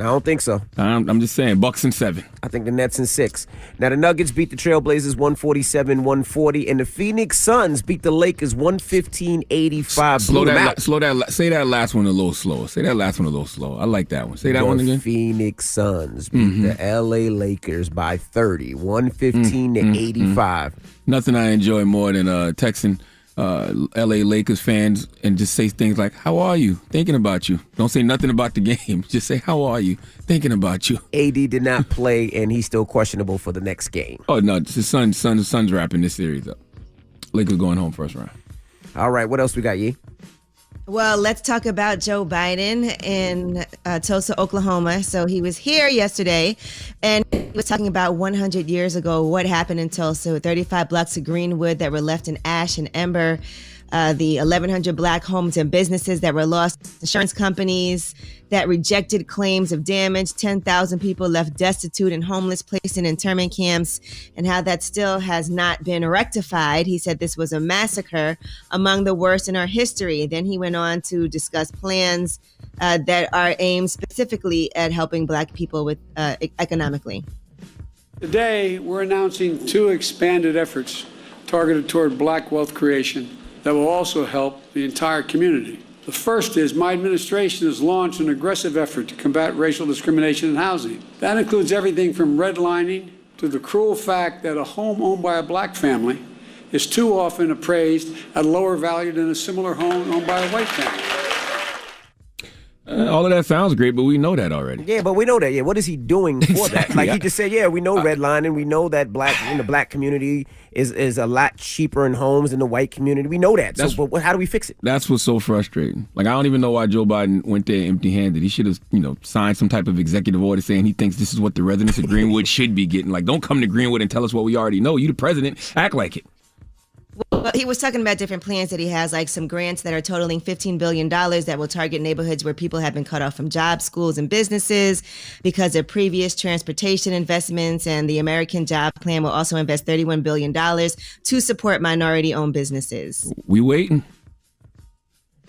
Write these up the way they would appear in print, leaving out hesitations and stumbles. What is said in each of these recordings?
I don't think so. I'm just saying, Bucks in 7. I think the Nets in 6. Now, the Nuggets beat the Trailblazers 147-140, and the Phoenix Suns beat the Lakers 115-85. Say that last one a little slower. Say that last one a little slower. I like that one. Say that one again. Phoenix Suns beat the L.A. Lakers by 30, 115-85. Nothing I enjoy more than texting L.A. Lakers fans and just say things like, how are you? Thinking about you. Don't say nothing about the game. Just say, how are you? Thinking about you. AD did not play, and he's still questionable for the next game. Oh, no. It's his son's wrapping this series up. Lakers going home first round. All right. What else we got, Yee? Well, let's talk about Joe Biden in Tulsa, Oklahoma. So he was here yesterday, and he was talking about 100 years ago, what happened in Tulsa, 35 blocks of Greenwood that were left in ash and ember, the 1,100 black homes and businesses that were lost, insurance companies that rejected claims of damage, 10,000 people left destitute and homeless, placed in internment camps, and how that still has not been rectified. He said this was a massacre among the worst in our history. Then he went on to discuss plans that are aimed specifically at helping black people with economically. Today, we're announcing 2 expanded efforts targeted toward black wealth creation that will also help the entire community. The first is my administration has launched an aggressive effort to combat racial discrimination in housing. That includes everything from redlining to the cruel fact that a home owned by a black family is too often appraised at a lower value than a similar home owned by a white family. All of that sounds great, but we know that already. Yeah, but we know that. Yeah, what is he doing for that? Like he just said, yeah, we know redlining. We know that in the black community is a lot cheaper in homes than the white community. We know that. But how do we fix it? That's what's so frustrating. Like I don't even know why Joe Biden went there empty-handed. He should have, signed some type of executive order saying he thinks this is what the residents of Greenwood should be getting. Like, don't come to Greenwood and tell us what we already know. You the president, act like it. Well, he was talking about different plans that he has, like some grants that are totaling $15 billion that will target neighborhoods where people have been cut off from jobs, schools, and businesses because of previous transportation investments. And the American Job Plan will also invest $31 billion to support minority-owned businesses. We waiting.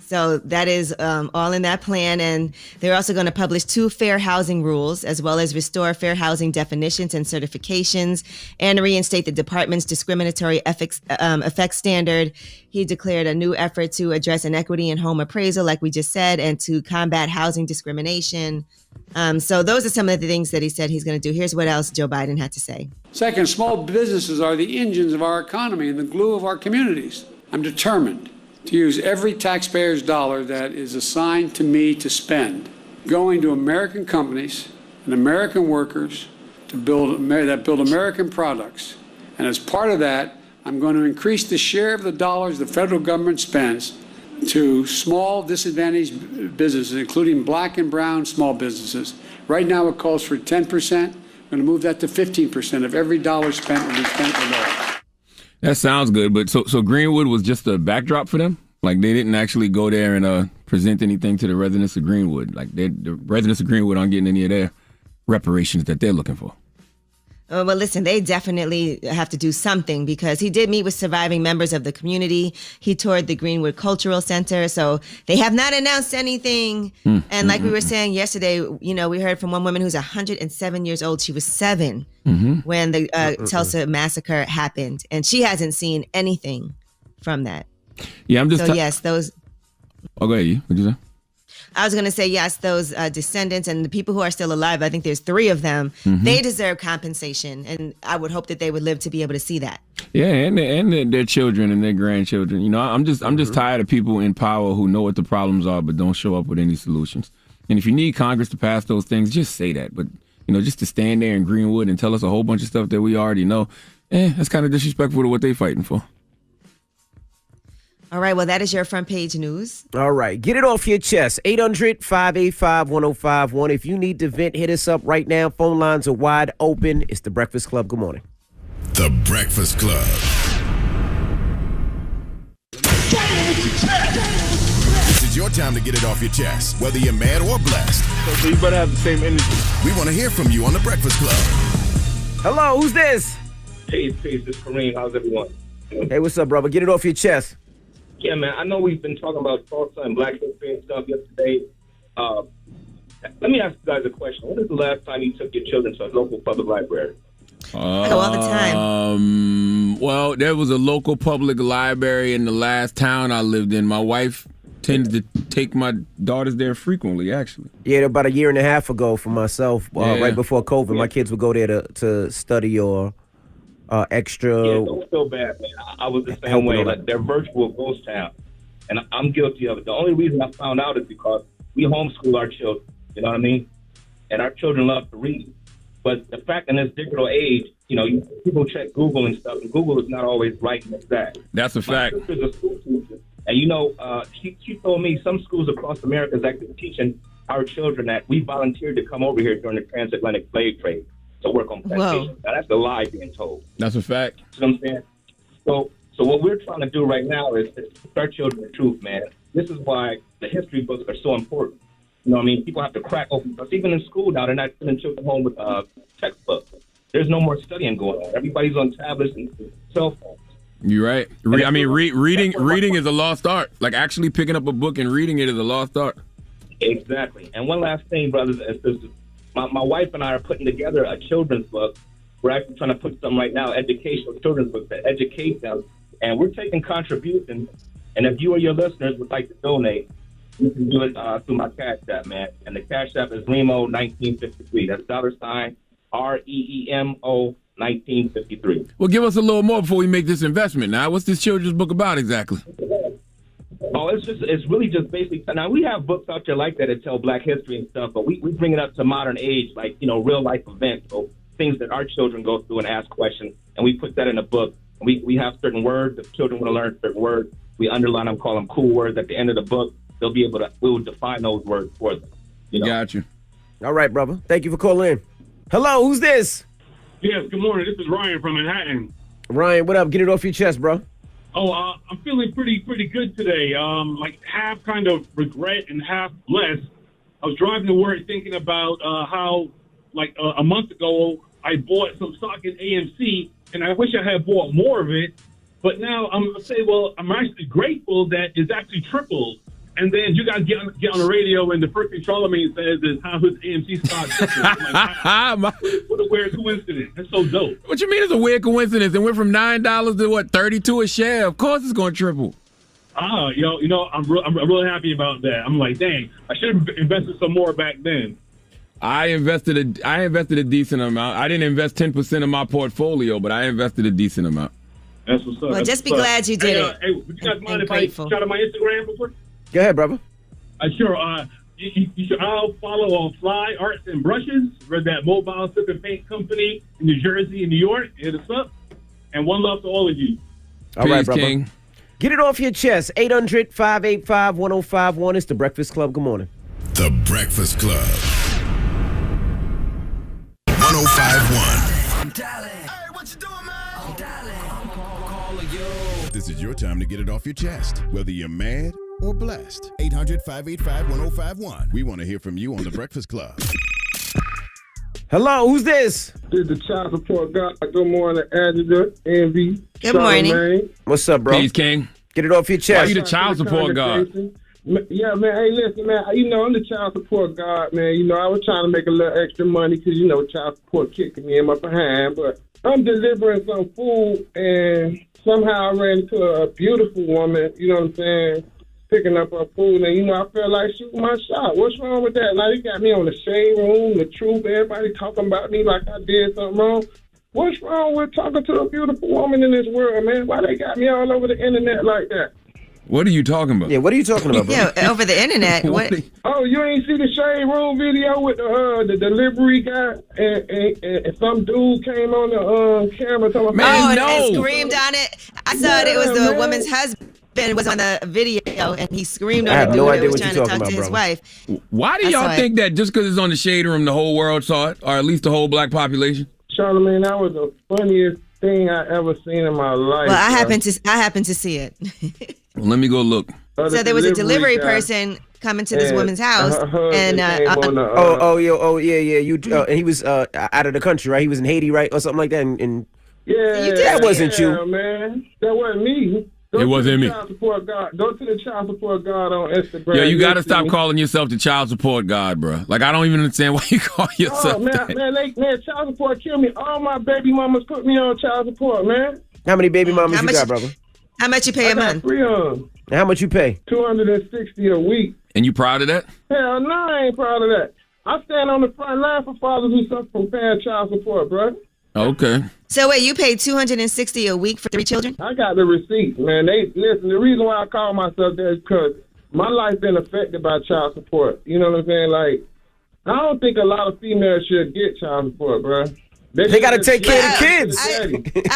So that is all in that plan. And they're also going to publish 2 fair housing rules, as well as restore fair housing definitions and certifications, and reinstate the department's discriminatory effects standard. He declared a new effort to address inequity in home appraisal, like we just said, and to combat housing discrimination. So those are some of the things that he said he's going to do. Here's what else Joe Biden had to say. Second, small businesses are the engines of our economy and the glue of our communities. I'm determined to use every taxpayer's dollar that is assigned to me to spend, going to American companies and American workers that build American products. And as part of that, I'm going to increase the share of the dollars the federal government spends to small disadvantaged businesses, including black and brown small businesses. Right now it calls for 10%. I'm going to move that to 15% of every dollar spent will be spent with that. That sounds good, but so Greenwood was just a backdrop for them? Like they didn't actually go there and present anything to the residents of Greenwood? Like the residents of Greenwood aren't getting any of their reparations that they're looking for? Well, listen, they definitely have to do something because he did meet with surviving members of the community. He toured the Greenwood Cultural Center. So they have not announced anything. And like we were saying yesterday, we heard from one woman who's 107 years old. She was 7 when the Tulsa massacre happened. And she hasn't seen anything from that. Yeah, I'm just... yes, those... Oh, go ahead. What'd you say? I was going to say, yes, those descendants and the people who are still alive, I think there's 3 of them, they deserve compensation. And I would hope that they would live to be able to see that. Yeah, and their children and their grandchildren. I'm just tired of people in power who know what the problems are but don't show up with any solutions. And if you need Congress to pass those things, just say that. But, just to stand there in Greenwood and tell us a whole bunch of stuff that we already know, that's kind of disrespectful to what they're fighting for. All right, well, that is your front page news. All right, get it off your chest. 800-585-1051. If you need to vent, hit us up right now. Phone lines are wide open. It's The Breakfast Club. Good morning. The Breakfast Club. This is your time to get it off your chest, whether you're mad or blessed. So you better have the same energy. We want to hear from you on The Breakfast Club. Hello, who's this? Peace. It's Kareem. How's everyone? Hey, what's up, brother? Get it off your chest. Yeah, man, I know we've been talking about Tulsa and Black history and stuff yesterday. Let me ask you guys a question. When was the last time you took your children to a local public library? I go all the time. Well, there was a local public library in the last town I lived in. My wife tends to take my daughters there frequently, actually. Yeah, about a year and a half ago for myself, right before COVID, my kids would go there to study or extra. Yeah, don't feel bad, man. I was the same way. Like, they're virtual ghost town, and I'm guilty of it. The only reason I found out is because we homeschool our children. You know what I mean? And our children love to read. But the fact in this digital age, people check Google and stuff, and Google is not always right and exact. That's a fact. My sister's a school teacher, and she told me some schools across America is actually teaching our children that we volunteered to come over here during the transatlantic slave trade to work on plantations. Now, that's a lie being told. That's a fact. You know what I'm saying? So what we're trying to do right now is to teach our children the truth, man. This is why the history books are so important. You know what I mean? People have to crack open. Because even in school now, they're not sending children home with textbooks. There's no more studying going on. Everybody's on tablets and cell phones. You're right. Reading is a lost art. Like, actually picking up a book and reading it is a lost art. Exactly. And one last thing, brothers and sisters. My wife and I are putting together a children's book. We're actually trying to put something right now, educational children's book to educate them. And we're taking contributions. And if you or your listeners would like to donate, you can do it through my Cash App, man. And the Cash App is Remo1953. That's $REEMO 1953. Well, give us a little more before we make this investment. Now, what's this children's book about exactly? Oh, it's really just basically. Now, we have books out there like that tell Black history and stuff, but we bring it up to modern age, like, real life events, so things that our children go through and ask questions, and we put that in a book. We have certain words. If children want to learn certain words, we underline them, call them cool words. At the end of the book, they'll be able to. We will define those words for them. Got you. All right, brother. Thank you for calling in. Hello, who's this? Yes, good morning. This is Ryan from Manhattan. Ryan, what up? Get it off your chest, bro. Oh, I'm feeling pretty good today. Like half kind of regret and half blessed. I was driving to work thinking about how, like a month ago, I bought some stock in AMC, and I wish I had bought more of it. But now I'm actually grateful that it's actually tripled. And then you guys get on the radio, and the first thing Charlamagne says is how his AMC stock tripled. Like, what a weird coincidence. That's so dope. What you mean it's a weird coincidence? It went from $9 to what, 32 a share? Of course it's going to triple. I'm really happy about that. I'm like, dang, I should have invested some more back then. I invested a decent amount. I didn't invest 10% of my portfolio, but I invested a decent amount. That's what's up. Well, just be glad you did it. Hey, would you guys mind if I shout out my Instagram before? Go ahead, brother. Sure. You should all follow on Fly Arts and Brushes. We're that mobile sip and paint company in New Jersey and New York. Hit us up. And one love to all of you. All right, Peace, brother. King. Get it off your chest. 800-585-1051. It's The Breakfast Club. Good morning. The Breakfast Club. 1051. I'm dialing. Hey, what you doing, man? I'm dialing. I'm calling you. This is your time to get it off your chest, whether you're mad or blessed. 800-585-1051. We want to hear from you on The Breakfast Club. Hello, who's this? This is the child support guy. Good morning, Adjutant, Envy. Good morning. What's up, bro? Peace, King. Get it off your chest. Why you the child support guard? Yeah, man. Hey, listen, man. I'm the child support guard, man. I was trying to make a little extra money because, child support kicking me in my behind. But I'm delivering some food, and somehow I ran into a beautiful woman, you know what I'm saying, picking up her food. And, I felt like shooting my shot. What's wrong with that? Like, you got me on the shade room, the truth, everybody talking about me like I did something wrong. What's wrong with talking to a beautiful woman in this world, man? Why they got me all over the internet like that? What are you talking about? Yeah, what are you talking about, bro? Yeah, over the internet. What? Oh, you ain't see the shade room video with the delivery guy and some dude came on the camera talking about, and screamed on it. I saw it was the woman's husband was on the video, and he screamed on I have the no dude idea who was what trying you're to talk talking to his about, wife. Why do y'all think that just because it's on the Shade Room, the whole world saw it, or at least the whole black population? Charlamagne, that was the funniest thing I ever seen in my life. Well, I happened to see it. Well, let me go look. So there was a delivery person coming to this woman's house, and yeah. You and he was out of the country, right? He was in Haiti, right, or something like that. And yeah, you did. that wasn't you, man. That wasn't me. It wasn't me. Child support God. Go to the child support God on Instagram. Yo, you got to stop calling yourself the child support God, bro. Like, I don't even understand why you call yourself that. Man, child support killed me. All my baby mamas put me on child support, man. How many baby mamas you got, brother? How much you pay a month? 3 of them. How much you pay? $260 a week. And you proud of that? Hell no, I ain't proud of that. I stand on the front line for fathers who suffer from paying child support, bro. Okay. So wait, you paid $260 a week for 3 children? I got the receipts, man. Listen, the reason why I call myself that is because my life been affected by child support. You know what I'm saying? Like, I don't think a lot of females should get child support, bro. They got to take care of the kids. I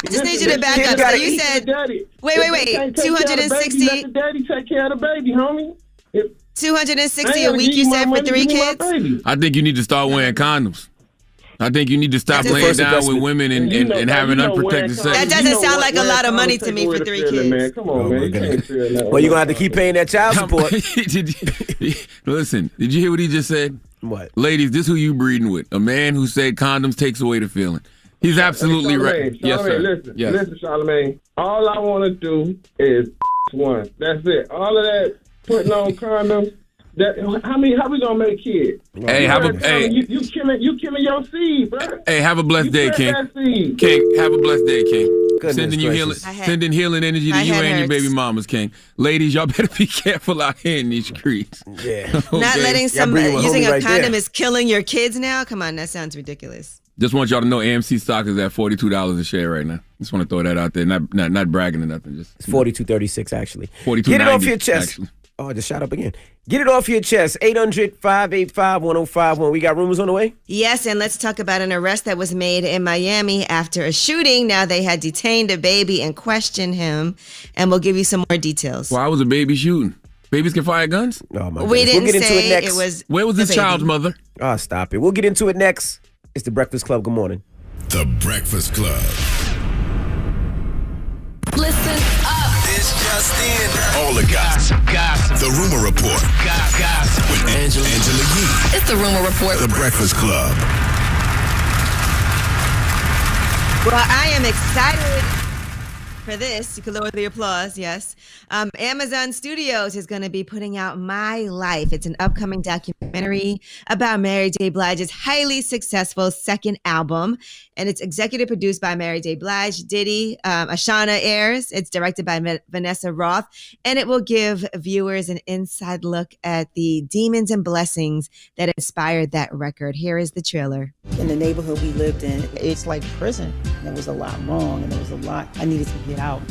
just need you to back up. So you said, wait. $260. Let the daddy take care of the baby, homie. $260 a week, you said, for 3 kids? I think you need to start wearing condoms. I think you need to stop laying down with women and having unprotected sex. That doesn't sound like a lot of money to me for 3 kids. Man. Come on, man. Well, you're going to have to keep paying that child support. Listen, did you hear what he just said? What? Ladies, this who you breeding with. A man who said condoms takes away the feeling. He's absolutely right. Yes, sir. Listen, Charlamagne. All I want to do is one. That's it. All of that putting on condoms. How we gonna make kids? Hey, you killing your seed, bro. Hey, have a blessed day, King. King, have a blessed day, King. Sending healing energy to you and your baby mamas, King. Ladies, y'all better be careful out here in these streets. Yeah. Okay? Not letting using a condom is killing your kids now? Come on, that sounds ridiculous. Just want y'all to know AMC stock is at $42 a share right now. Just want to throw that out there. Not bragging or nothing. Just it's $42.36 actually. $42.90. Get it off your chest. Actually. Oh, I just shot up again. Get it off your chest. 800-585-1051. We got rumors on the way? Yes, and let's talk about an arrest that was made in Miami after a shooting. Now they had detained a baby and questioned him, and we'll give you some more details. Why was a baby shooting? Babies can fire guns? Oh, my We goodness. didn't say it was. Where was this child's mother? Oh, stop it. We'll get into it next. It's The Breakfast Club. Good morning. The Breakfast Club. Listen up. This just in. All the gossip. The Rumor Report. Gossip. With Angela Yee. It's the Rumor Report. The Breakfast Club. Well, I am excited for this. You can lower the applause, yes. Amazon Studios is going to be putting out My Life. It's an upcoming documentary about Mary J. Blige's highly successful second album. And it's executive produced by Mary J. Blige. Diddy, Ashana airs. It's directed by Vanessa Roth. And it will give viewers an inside look at the demons and blessings that inspired that record. Here is the trailer. In the neighborhood we lived in, it's like prison. There was a lot wrong and there was a lot I needed to get out.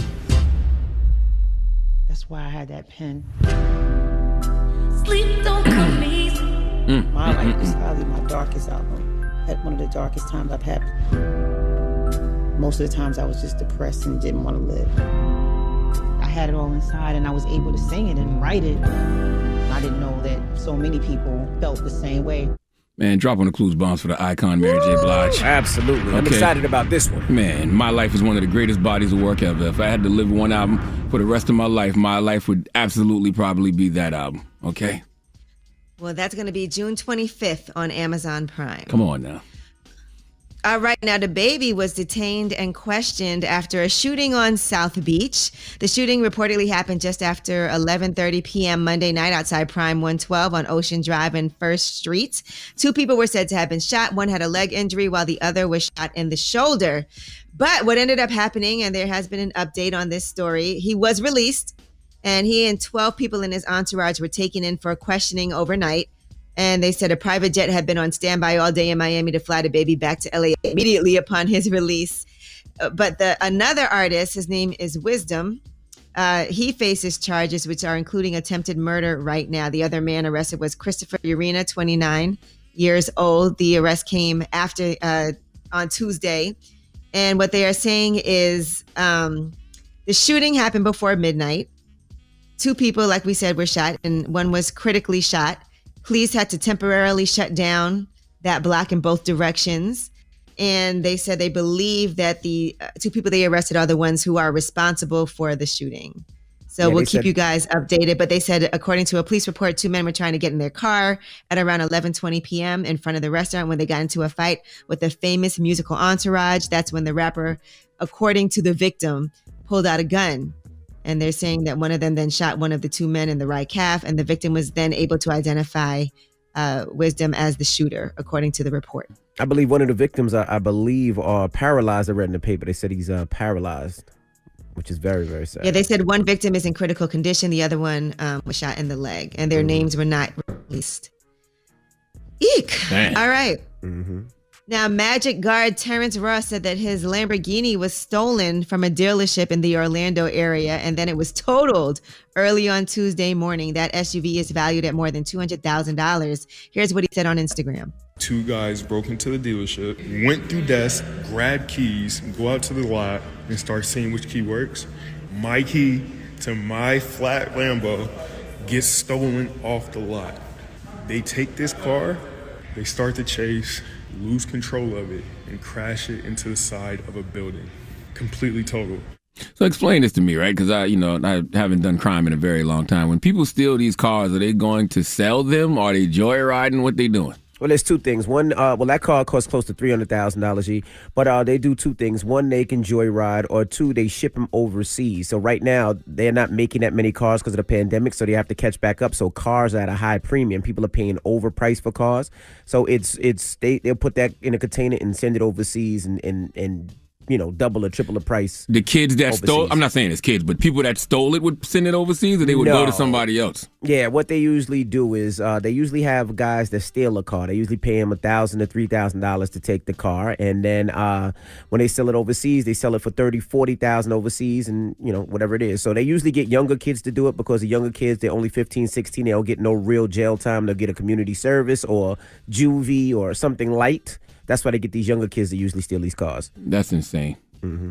That's why I had that pen. Sleep don't come easy. My life is probably my darkest album. At one of the darkest times I've had. Most of the times I was just depressed and didn't want to live. I had it all inside and I was able to sing it and write it. I didn't know that so many people felt the same way. Man, drop on the clues bombs for the icon Mary J. Blige. Absolutely. I'm excited about this one. Man, My Life is one of the greatest bodies of work ever. If I had to live one album for the rest of my life, My Life would absolutely probably be that album. Okay? Well, that's going to be June 25th on Amazon Prime. Come on now. All right, now the baby was detained and questioned after a shooting on South Beach. The shooting reportedly happened just after 11:30 p.m. Monday night outside Prime 112 on Ocean Drive and First Street. 2 people were said to have been shot. One had a leg injury while the other was shot in the shoulder. But what ended up happening, and there has been an update on this story, he was released, and he and 12 people in his entourage were taken in for questioning overnight. And they said a private jet had been on standby all day in Miami to fly the baby back to LA immediately upon his release. But another artist, his name is Wisdom, he faces charges which are including attempted murder right now. The other man arrested was Christopher Urena, 29 years old. The arrest came after on Tuesday. And what they are saying is the shooting happened before midnight. 2 people, like we said, were shot, and one was critically shot. Police had to temporarily shut down that block in both directions. And they said they believe that the 2 people they arrested are the ones who are responsible for the shooting. So we'll keep you guys updated. But they said, according to a police report, 2 men were trying to get in their car at around 11:20 p.m. in front of the restaurant when they got into a fight with a famous musical entourage. That's when the rapper, according to the victim, pulled out a gun. And they're saying that one of them then shot one of the two men in the right calf, and the victim was then able to identify Wisdom as the shooter, according to the report. I believe one of the victims, are paralyzed. I read in the paper. They said he's paralyzed, which is very, very sad. Yeah, they said one victim is in critical condition. The other one was shot in the leg, and their names were not released. Eek. Damn. All right. Mm-hmm. Now, Magic guard Terrence Ross said that his Lamborghini was stolen from a dealership in the Orlando area, and then it was totaled early on Tuesday morning. That SUV is valued at more than $200,000. Here's what he said on Instagram. Two guys broke into the dealership, went through desks, grabbed keys, go out to the lot, and start seeing which key works. My key to my flat Lambo gets stolen off the lot. They take this car, they start to chase, lose control of it, and crash it into the side of a building. Completely total. So explain this to me, right? Because I haven't done crime in a very long time. When people steal these cars, are they going to sell them? Are they joyriding? What they doing? Well, there's two things. One, that car costs close to $300,000, but they do two things. One, they can joyride, or two, they ship them overseas. So right now, they're not making that many cars because of the pandemic, so they have to catch back up. So cars are at a high premium. People are paying overpriced for cars. So they'll put that in a container and send it overseas and double or triple the price. The kids that overseas. stole, I'm not saying it's kids, but people that stole it would send it overseas, or they would go to somebody else? Yeah, what they usually do is they usually have guys that steal a car. They usually pay them $1,000 to $3,000 to take the car, and then when they sell it overseas, they sell it for $30,000, $40,000 overseas, and whatever it is. So they usually get younger kids to do it because the younger kids, they're only 15, 16. They don't get no real jail time. They'll get a community service or juvie or something light. That's why they get these younger kids that usually steal these cars. That's insane. Mm-hmm.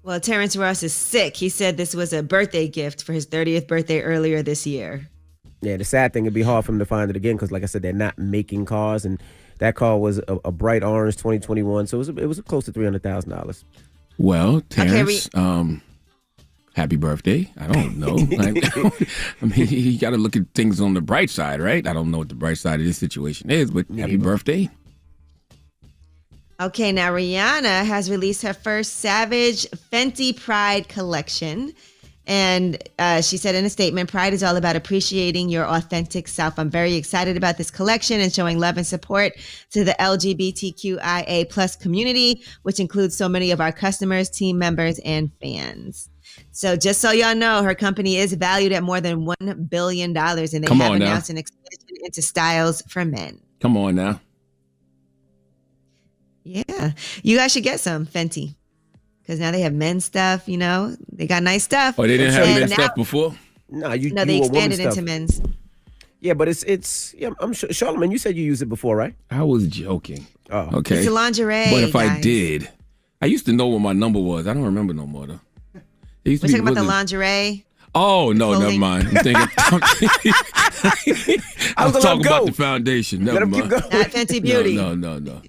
Well, Terrence Ross is sick. He said this was a birthday gift for his 30th birthday earlier this year. Yeah, the sad thing, it'd be hard for him to find it again because, like I said, they're not making cars, and that car was a bright orange 2021, so it was close to $300,000. Well, Terrence, happy birthday. I don't know. I mean, you got to look at things on the bright side, right? I don't know what the bright side of this situation is, but happy birthday. Okay, now Rihanna has released her first Savage Fenty Pride collection. And she said in a statement, Pride is all about appreciating your authentic self. I'm very excited about this collection and showing love and support to the LGBTQIA plus community, which includes so many of our customers, team members, and fans. So just so y'all know, her company is valued at more than $1 billion, and they have announced an expansion into styles for men. Come on now. Yeah, you guys should get some Fenty because now they have men's stuff. They got nice stuff. Oh, they didn't have men's stuff before? No, they expanded into men's. Yeah, but it's I'm sure. Charlamagne, you said you used it before, right? I was joking. Oh, okay. It's a lingerie. But if guys. I did, I used to know what my number was. I don't remember no more though. We're talking about the lingerie. Oh no, clothing. never mind. I'm thinking. I was talking about the foundation. Never mind. Not Fenty Beauty. No. No,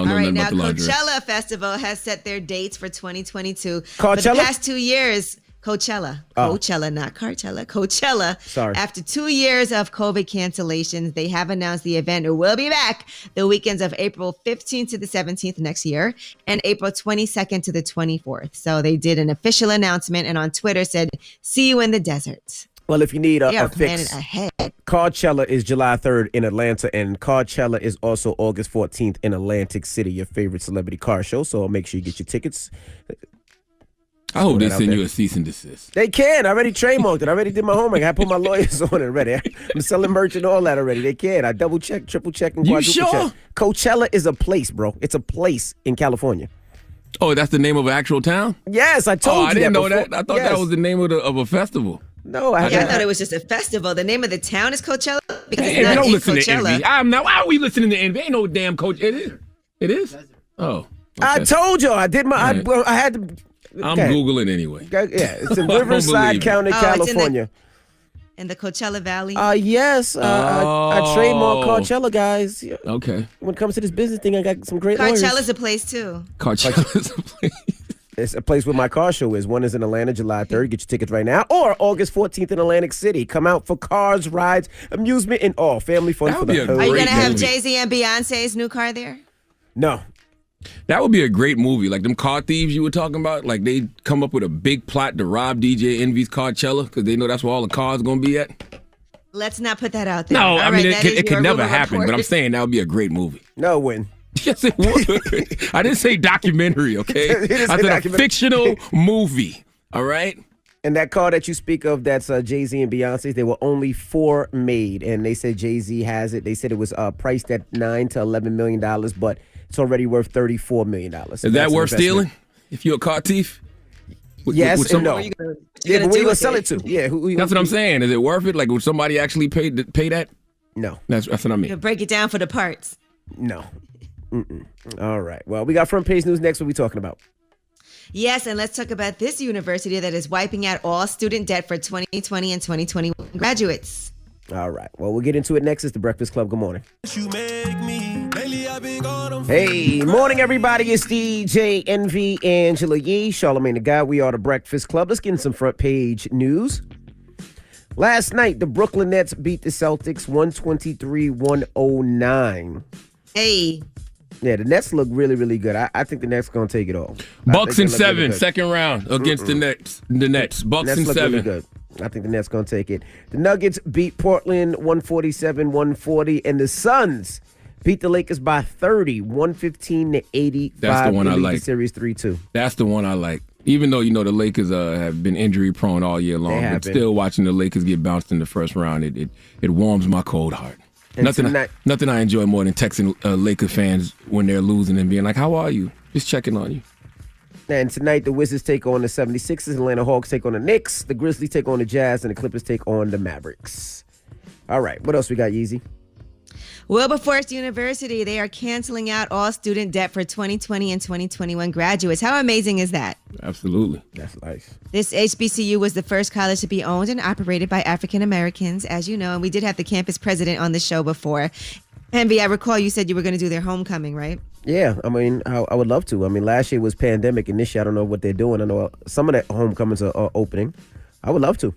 All right, now about the lingerie. Coachella Festival has set their dates for 2022. Coachella? For the past 2 years, Coachella, not Cartella, Coachella. Sorry. After 2 years of COVID cancellations, they have announced the event will be back the weekends of April 15th to the 17th next year and April 22nd to the 24th. So they did an official announcement and on Twitter said, "See you in the desert." Well, if you need a planning fix, ahead. Coachella is July 3rd in Atlanta, and Coachella is also August 14th in Atlantic City, your favorite celebrity car show. So make sure you get your tickets. I hope they send you a cease and desist. They can. I already trademarked it. I already did my homework. I put my lawyers on it already. I'm selling merch and all that already. They can. I double check, triple check, and quadruple check. Coachella is a place, bro. It's a place in California. Oh, that's the name of an actual town? Yes, I told you I didn't that know before. that. I thought that was the name of a festival. No, I thought it was just a festival. The name of the town is Coachella because Hey, it's not don't in listen Coachella. to Envy. I'm not. Why are we listening to Envy? Ain't no damn coach. It is. It is. Oh. Okay. I told you. I did my. I had to. I'm Googling anyway. Yeah, it's in Riverside County, California. In the Coachella Valley? Yes. I trademark Coachella, guys. Okay. When it comes to this business thing, I got some great lawyers. Coachella's a place, too. Coachella's a place. It's a place where my car show is. One is in Atlanta, July 3rd. Get your tickets right now. Or August 14th in Atlantic City. Come out for cars, rides, amusement, and all. Family fun for the whole Are you going to have Jay-Z and Beyonce's new car there? No. That would be a great movie. Like them car thieves you were talking about. Like they come up with a big plot to rob DJ Envy's Coachella because they know that's where all the cars going to be at. Let's not put that out there. No, I mean, it could never rumor happen, report. but I'm saying that would be a great movie. No, when. Yes, it would. I didn't say documentary, okay? I said a fictional movie, all right? And that car that you speak of, that's Jay-Z and Beyonce's, there were only 4 made, and they said Jay-Z has it. They said it was priced at $9 to $11 million, but it's already worth $34 million. Is that worth stealing if you're a car thief? Yes and no. What are you gonna But where you going to with sell it? it to? Yeah, That's what I'm saying. Is it worth it? Like, would somebody actually pay that? No. That's what I mean. You break it down for the parts. No. Mm-mm. All right. Well, we got front page news next. What are we talking about? Yes, and let's talk about this university that is wiping out all student debt for 2020 and 2021 graduates. All right. Well, we'll get into it next. It's The Breakfast Club. Good morning. Hey, morning, everybody. It's DJ Envy, Angela Yee, Charlamagne the Guy. We are The Breakfast Club. Let's get in some front page news. Last night, the Brooklyn Nets beat the Celtics 123-109. Hey. Yeah, the Nets look really, really good. I think the Nets are going to take it all. Bucks and 7, second round against the Nets. Bucks Nets and look 7. really good. I think the Nets going to take it. The Nuggets beat Portland 147-140, and the Suns beat the Lakers by 30, 115-85. That's the one I like. The series 3-2. That's the one I like. Even though, the Lakers have been injury prone all year long, but still watching the Lakers get bounced in the first round, it warms my cold heart. Nothing I enjoy more than texting Laker fans when they're losing and being like, how are you? Just checking on you. And tonight, the Wizards take on the 76ers, Atlanta Hawks take on the Knicks, the Grizzlies take on the Jazz, and the Clippers take on the Mavericks. All right, what else we got, Yeezy? Wilberforce University, they are canceling out all student debt for 2020 and 2021 graduates. How amazing is that? Absolutely. That's nice. This HBCU was the first college to be owned and operated by African Americans, as you know, and we did have the campus president on the show before. Envy, I recall you said you were going to do their homecoming, right? Yeah, I mean, I would love to. I mean, last year was pandemic, and this year I don't know what they're doing. I know some of the homecomings are opening. I would love to.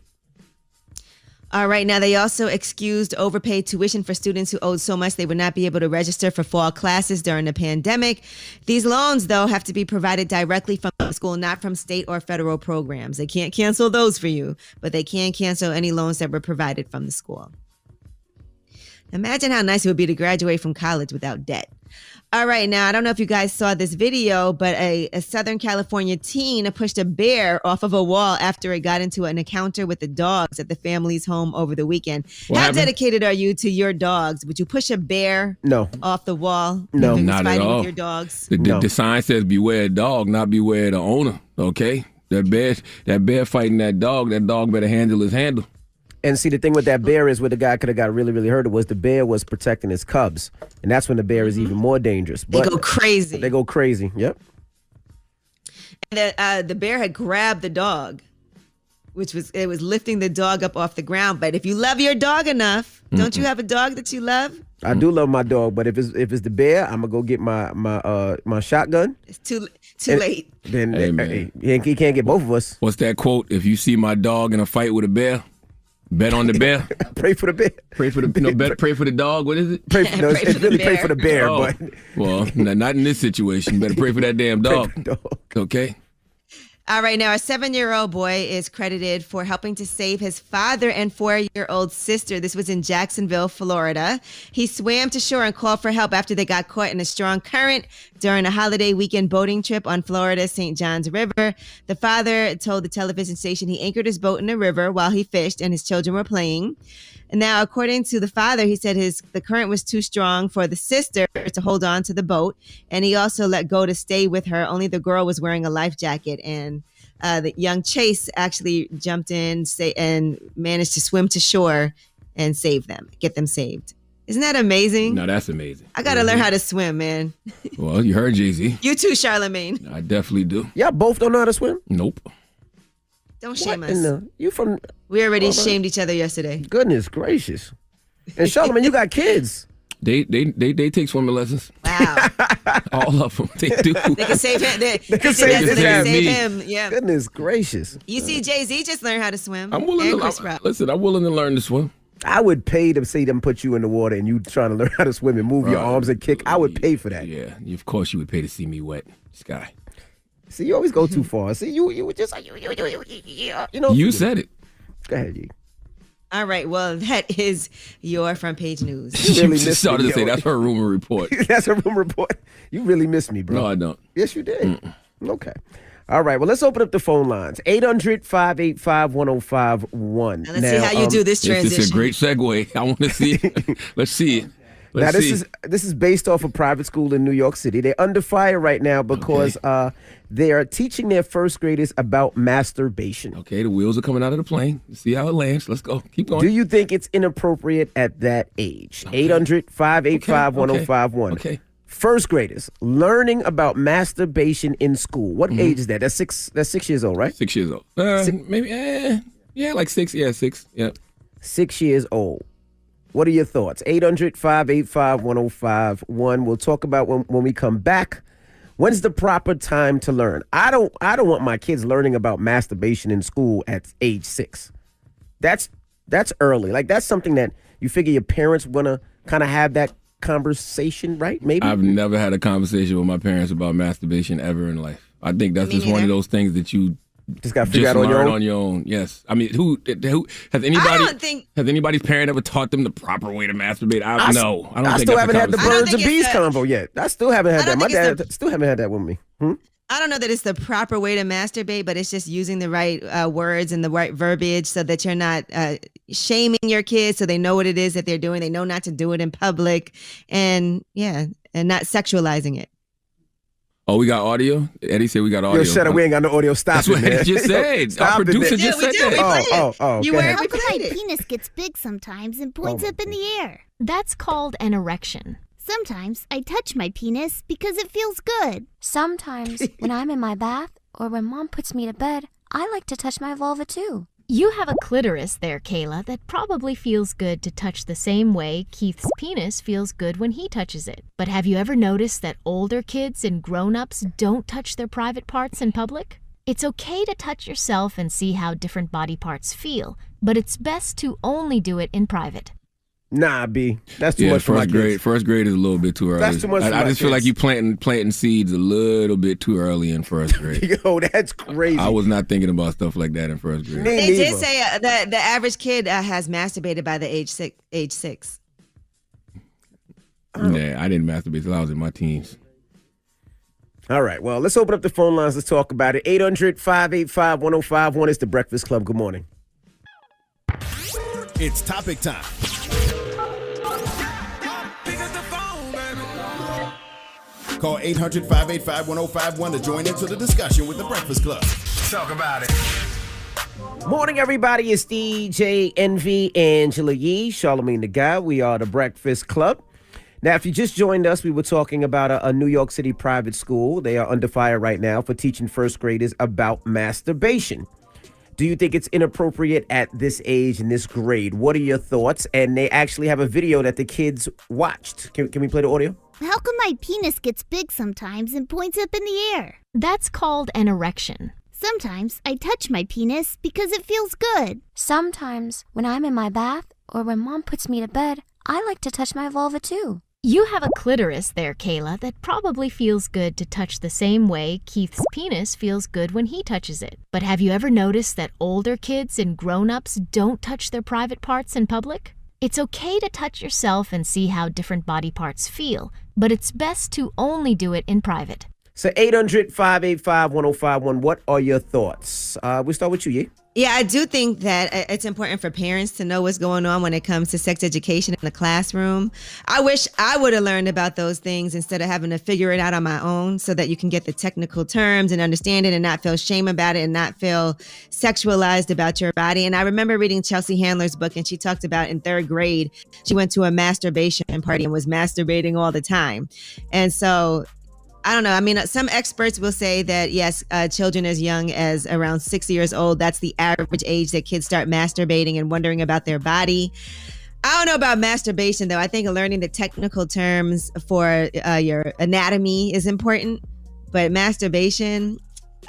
All right. Now, they also excused overpaid tuition for students who owed so much they would not be able to register for fall classes during the pandemic. These loans, though, have to be provided directly from the school, not from state or federal programs. They can't cancel those for you, but they can cancel any loans that were provided from the school. Imagine how nice it would be to graduate from college without debt. All right, now, I don't know if you guys saw this video, but a Southern California teen pushed a bear off of a wall after it got into an encounter with the dogs at the family's home over the weekend. How dedicated are you to your dogs? Would you push a bear off the wall? No, not at all. With your dogs? The sign says beware dog, not beware the owner, okay? That bear fighting that dog better handle his handle. And see, the thing with that bear is where the guy could have got really, really hurt was the bear was protecting his cubs. And that's when the bear is even more dangerous. They go crazy. They go crazy, yep. And the bear had grabbed the dog, it was lifting the dog up off the ground. But if you love your dog enough, don't you have a dog that you love? I do love my dog, but if it's the bear, I'm gonna go get my shotgun. It's too late. Then Hey, he can't get both of us. What's that quote? If you see my dog in a fight with a bear, bet on the bear. Pray for the bear. Pray for the pray for the dog. What is it? It's really pray for the bear. Oh, But well, not in this situation. Better pray for that damn dog. Okay. All right, now a 7-year-old boy is credited for helping to save his father and 4-year-old sister. This was in Jacksonville, Florida. He swam to shore and called for help after they got caught in a strong current during a holiday weekend boating trip on Florida's St. Johns River. The father told the television station he anchored his boat in the river while he fished and his children were playing. And now, according to the father, he said the current was too strong for the sister to hold on to the boat, and he also let go to stay with her. Only the girl was wearing a life jacket, and the young Chase actually jumped in and managed to swim to shore and get them saved. Isn't that amazing? No, that's amazing. I got to learn how to swim, man. Well, you heard Jay-Z. You too, Charlamagne. I definitely do. Y'all both don't know how to swim? Nope. Don't shame us. You from? We already shamed each other yesterday. Goodness gracious! And Charlamagne, you got kids. They take swimming lessons. Wow. All of them. They do. They can save him. They can save him. Yeah. Goodness gracious. You see, Jay-Z just learned how to swim. I'm willing to learn to swim. I would pay to see them put you in the water and you trying to learn how to swim and move your arms and kick. I would pay for that. Yeah, of course you would pay to see me wet, Sky. See, you always go too far. See, you were just like, you know. You said it. Go ahead, Yee. All right, well, that is your front page news. You really just missed started me, to say yo. that's her rumor report. That's a rumor report. You really missed me, bro. No, I don't. Yes, you did. Okay. All right. Well, let's open up the phone lines. 800-585-1051. Now, let's see how you do this transition. This is a great segue. I want to see it. Let's see it. This is based off a private school in New York City. They're under fire right now because they are teaching their first graders about masturbation. Okay, the wheels are coming out of the plane. Let's see how it lands. Let's go. Keep going. Do you think it's inappropriate at that age? 800-585-1051. Okay. First graders learning about masturbation in school. What age is that? That's 6 years old, right? 6 years old. Maybe. Yeah, like 6. Yeah, 6. Yeah. 6 years old. What are your thoughts? 800-585-1051. We'll talk about when we come back. When's the proper time to learn? I don't want my kids learning about masturbation in school at age 6. That's early. Like, that's something that you figure your parents want to kind of have that conversation, right? Maybe. I've never had a conversation with my parents about masturbation ever in life. I think that's just one of those things that you just got to figure out on your own. Yes. I mean, who has anybody? Has anybody's parent ever taught them the proper way to masturbate? I don't think I still haven't had the birds and bees convo yet. I still haven't had that. My dad still haven't had that with me. I don't know that it's the proper way to masturbate, but it's just using the right words and the right verbiage so that you're not shaming your kids, so they know what it is that they're doing. They know not to do it in public, and not sexualizing it. Oh, we got audio? Eddie said we got audio. Yo, shut up. We ain't got no audio. Stop That's it, what man. Eddie just said. Our producer just said that. You were How come my penis gets big sometimes and points up in the air? That's called an erection. Sometimes I touch my penis because it feels good. Sometimes when I'm in my bath or when Mom puts me to bed, I like to touch my vulva too. You have a clitoris there, Kayla, that probably feels good to touch the same way Keith's penis feels good when he touches it. But have you ever noticed that older kids and grown-ups don't touch their private parts in public? It's okay to touch yourself and see how different body parts feel, but it's best to only do it in private. Nah, B. That's too much for my kids. First grade is a little bit too early. That's too much for my I just feel kids. like you planting seeds a little bit too early in first grade. Yo, that's crazy. I was not thinking about stuff like that in first grade. They did say that the average kid has masturbated by the age 6. Yeah, I didn't masturbate until I was in my teens. All right, well, let's open up the phone lines. Let's talk about it. 800-585-1051 is the Breakfast Club. Good morning. It's topic time. Call 800-585-1051 to join into the discussion with the Breakfast Club. Talk about it. Morning, everybody. It's DJ Envy, Angela Yee, Charlamagne the Guy. We are the Breakfast Club. Now, if you just joined us, we were talking about a New York City private school. They are under fire right now for teaching first graders about masturbation. Do you think it's inappropriate at this age in this grade? What are your thoughts? And they actually have a video that the kids watched. Can we play the audio? How come my penis gets big sometimes and points up in the air? That's called an erection. Sometimes I touch my penis because it feels good. Sometimes when I'm in my bath or when Mom puts me to bed, I like to touch my vulva too. You have a clitoris there, Kayla, that probably feels good to touch the same way Keith's penis feels good when he touches it. But have you ever noticed that older kids and grown-ups don't touch their private parts in public? It's okay to touch yourself and see how different body parts feel, but it's best to only do it in private. So 800-585-1051, what are your thoughts? We'll start with you, Yee. Yeah, I do think that it's important for parents to know what's going on when it comes to sex education in the classroom. I wish I would have learned about those things instead of having to figure it out on my own, so that you can get the technical terms and understand it and not feel shame about it and not feel sexualized about your body. And I remember reading Chelsea Handler's book, and she talked about in 3rd grade, she went to a masturbation party and was masturbating all the time. And so I don't know. I mean, some experts will say that, yes, children as young as around 6 years old, that's the average age that kids start masturbating and wondering about their body. I don't know about masturbation, though. I think learning the technical terms for your anatomy is important. But masturbation,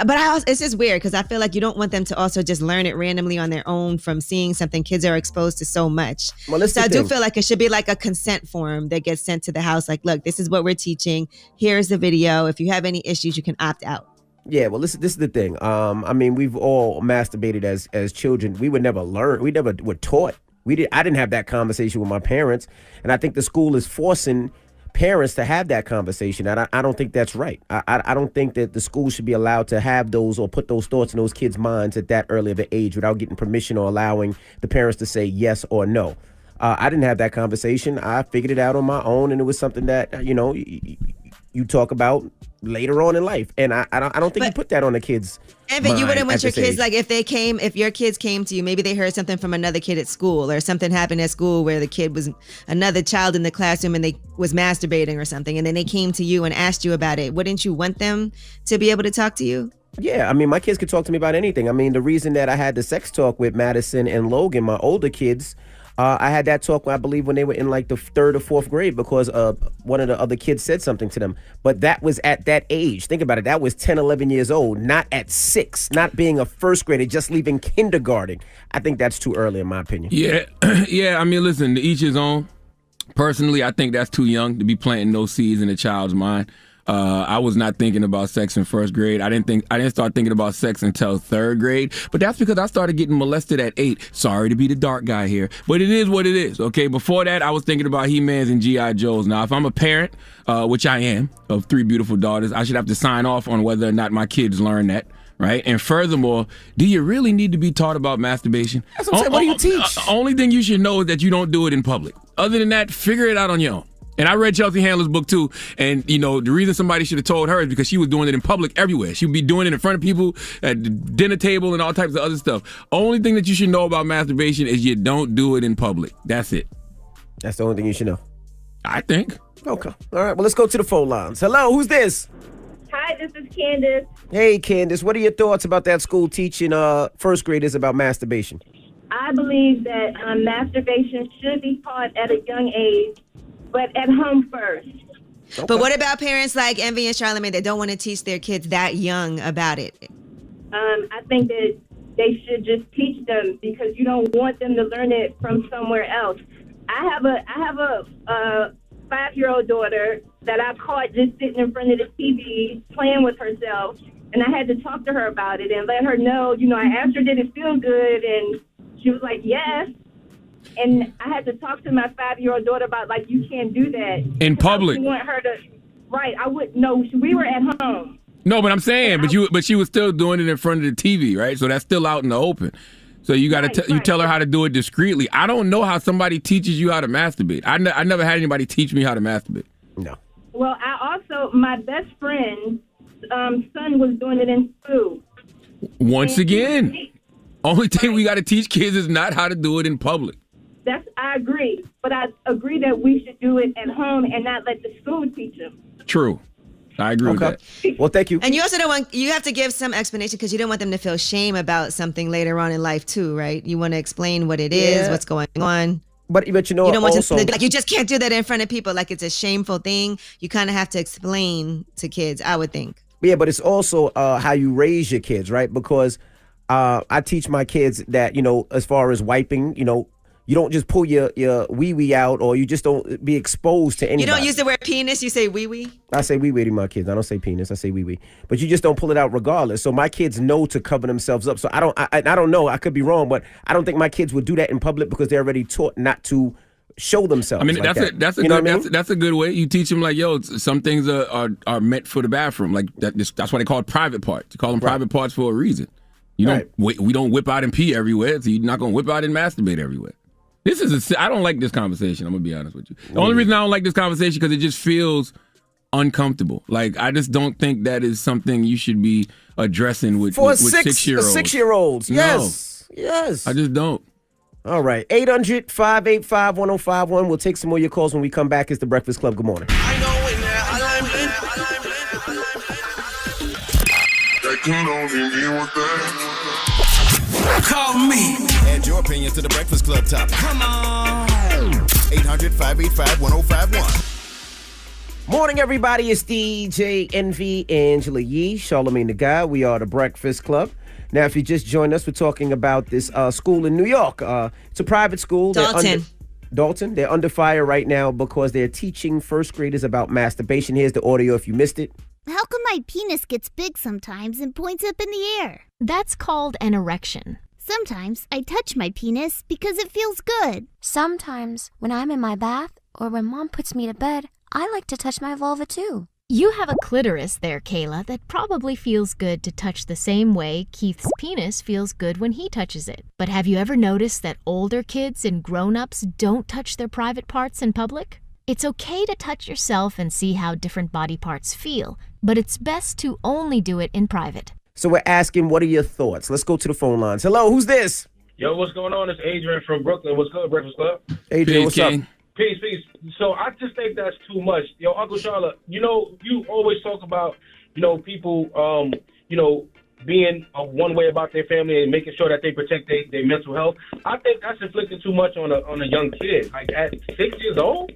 But it's just weird because I feel like you don't want them to also just learn it randomly on their own from seeing something. Kids are exposed to so much. Well, so I do feel like it should be like a consent form that gets sent to the house. Like, look, this is what we're teaching. Here's the video. If you have any issues, you can opt out. Yeah, well, this is the thing. I mean, we've all masturbated as children. We would never learn. We never were taught. I didn't have that conversation with my parents, and I think the school is forcing parents to have that conversation. And I don't think that's right. I don't think that the school should be allowed to have those or put those thoughts in those kids' minds at that early of an age without getting permission or allowing the parents to say yes or no. I didn't have that conversation. I figured it out on my own, and it was something that you talk about later on in life, and I don't think you put that on the kids. Evan, you wouldn't want your kids, like if your kids came to you, maybe they heard something from another kid at school, or something happened at school where the kid was another child in the classroom and they was masturbating or something, and then they came to you and asked you about it. Wouldn't you want them to be able to talk to you? Yeah, I mean, my kids could talk to me about anything. I mean, the reason that I had the sex talk with Madison and Logan, my older kids, I had that talk, I believe, when they were in like the 3rd or 4th grade because one of the other kids said something to them. But that was at that age. Think about it. That was 10, 11 years old, not at 6, not being a 1st grader, just leaving kindergarten. I think that's too early, in my opinion. Yeah, yeah. I mean, listen, to each his own. Personally, I think that's too young to be planting those seeds in a child's mind. I was not thinking about sex in 1st grade. I didn't start thinking about sex until 3rd grade. But that's because I started getting molested at 8. Sorry to be the dark guy here, but it is what it is. Okay. Before that, I was thinking about He-Mans and G.I. Joes. Now, if I'm a parent, which I am, of 3 beautiful daughters, I should have to sign off on whether or not my kids learn that. Right. And furthermore, do you really need to be taught about masturbation? That's what I'm saying. What do you teach? Only thing you should know is that you don't do it in public. Other than that, figure it out on your own. And I read Chelsea Handler's book too, and the reason somebody should have told her is because she was doing it in public everywhere. She would be doing it in front of people at the dinner table and all types of other stuff. Only thing that you should know about masturbation is you don't do it in public. That's it. That's the only thing you should know. I think. Okay. All right. Well, let's go to the phone lines. Hello, who's this? Hi, this is Candace. Hey, Candace. What are your thoughts about that school teaching 1st graders about masturbation? I believe that masturbation should be taught at a young age, but at home first. Okay. But what about parents like Envy and Charlamagne that don't want to teach their kids that young about it? I think that they should just teach them because you don't want them to learn it from somewhere else. I have a 5-year-old daughter that I caught just sitting in front of the TV playing with herself, and I had to talk to her about it and let her know. I asked her, did it feel good? And she was like, yes. And I had to talk to my 5-year-old daughter about, like, you can't do that. In public. I want her to, right, I wouldn't, no, we were at home. No, but I'm saying, but she was still doing it in front of the TV, right? So that's still out in the open. So you got to you tell her how to do it discreetly. I don't know how somebody teaches you how to masturbate. I never had anybody teach me how to masturbate. No. Well, my best friend's son was doing it in school. Once again, only thing we got to teach kids is not how to do it in public. I agree, but I agree that we should do it at home and not let the school teach them. True. I agree with that. Well, thank you. And you also you have to give some explanation because you don't want them to feel shame about something later on in life too, right? You want to explain what it is, what's going on. But you know, you don't want also, to, like, you just can't do that in front of people. Like, it's a shameful thing. You kind of have to explain to kids, I would think. Yeah, but it's also how you raise your kids, right? Because I teach my kids that, as far as wiping, you don't just pull your wee-wee out, or you just don't be exposed to anybody. You don't use the word penis, you say wee-wee? I say wee-wee to my kids. I don't say penis, I say wee-wee. But you just don't pull it out regardless. So my kids know to cover themselves up. So I don't know, I could be wrong, but I don't think my kids would do that in public because they're already taught not to show themselves. I mean, like that's a good way. You teach them, like, yo, some things are meant for the bathroom. Like that's why they call it private parts. You call them private parts for a reason. We don't whip out and pee everywhere, so you're not gonna whip out and masturbate everywhere. I don't like this conversation. I'm gonna be honest with you. The only reason I don't like this conversation because it just feels uncomfortable. Like, I just don't think that is something you should be addressing with 6-year-olds. 6-year-olds. Yes. No. Yes. I just don't. All right. 800-585-1051. We'll take some more of your calls when we come back. It's The Breakfast Club. Good morning. Call me. Add your opinion to The Breakfast Club topic. Come on. 800-585-1051. Morning, everybody. It's DJ Envy, Angela Yee, Charlamagne the Guy. We are the Breakfast Club. Now, if you just joined us, we're talking about this school in New York. It's a private school. Dalton. They're under fire right now because they're teaching first graders about masturbation. Here's the audio if you missed it. How come my penis gets big sometimes and points up in the air? That's called an erection. Sometimes I touch my penis because it feels good. Sometimes when I'm in my bath or when Mom puts me to bed, I like to touch my vulva too. You have a clitoris there, Kayla, that probably feels good to touch the same way Keith's penis feels good when he touches it. But have you ever noticed that older kids and grown-ups don't touch their private parts in public? It's okay to touch yourself and see how different body parts feel, but it's best to only do it in private. So we're asking, what are your thoughts? Let's go to the phone lines. Hello, who's this? Yo, what's going on? It's Adrian from Brooklyn. What's good, Breakfast Club? Adrian, what's up? Peace. So I just think that's too much. Yo, Uncle Charlotte, you always talk about, people, being one way about their family and making sure that they protect their mental health. I think that's inflicting too much on a young kid. Like at 6 years old?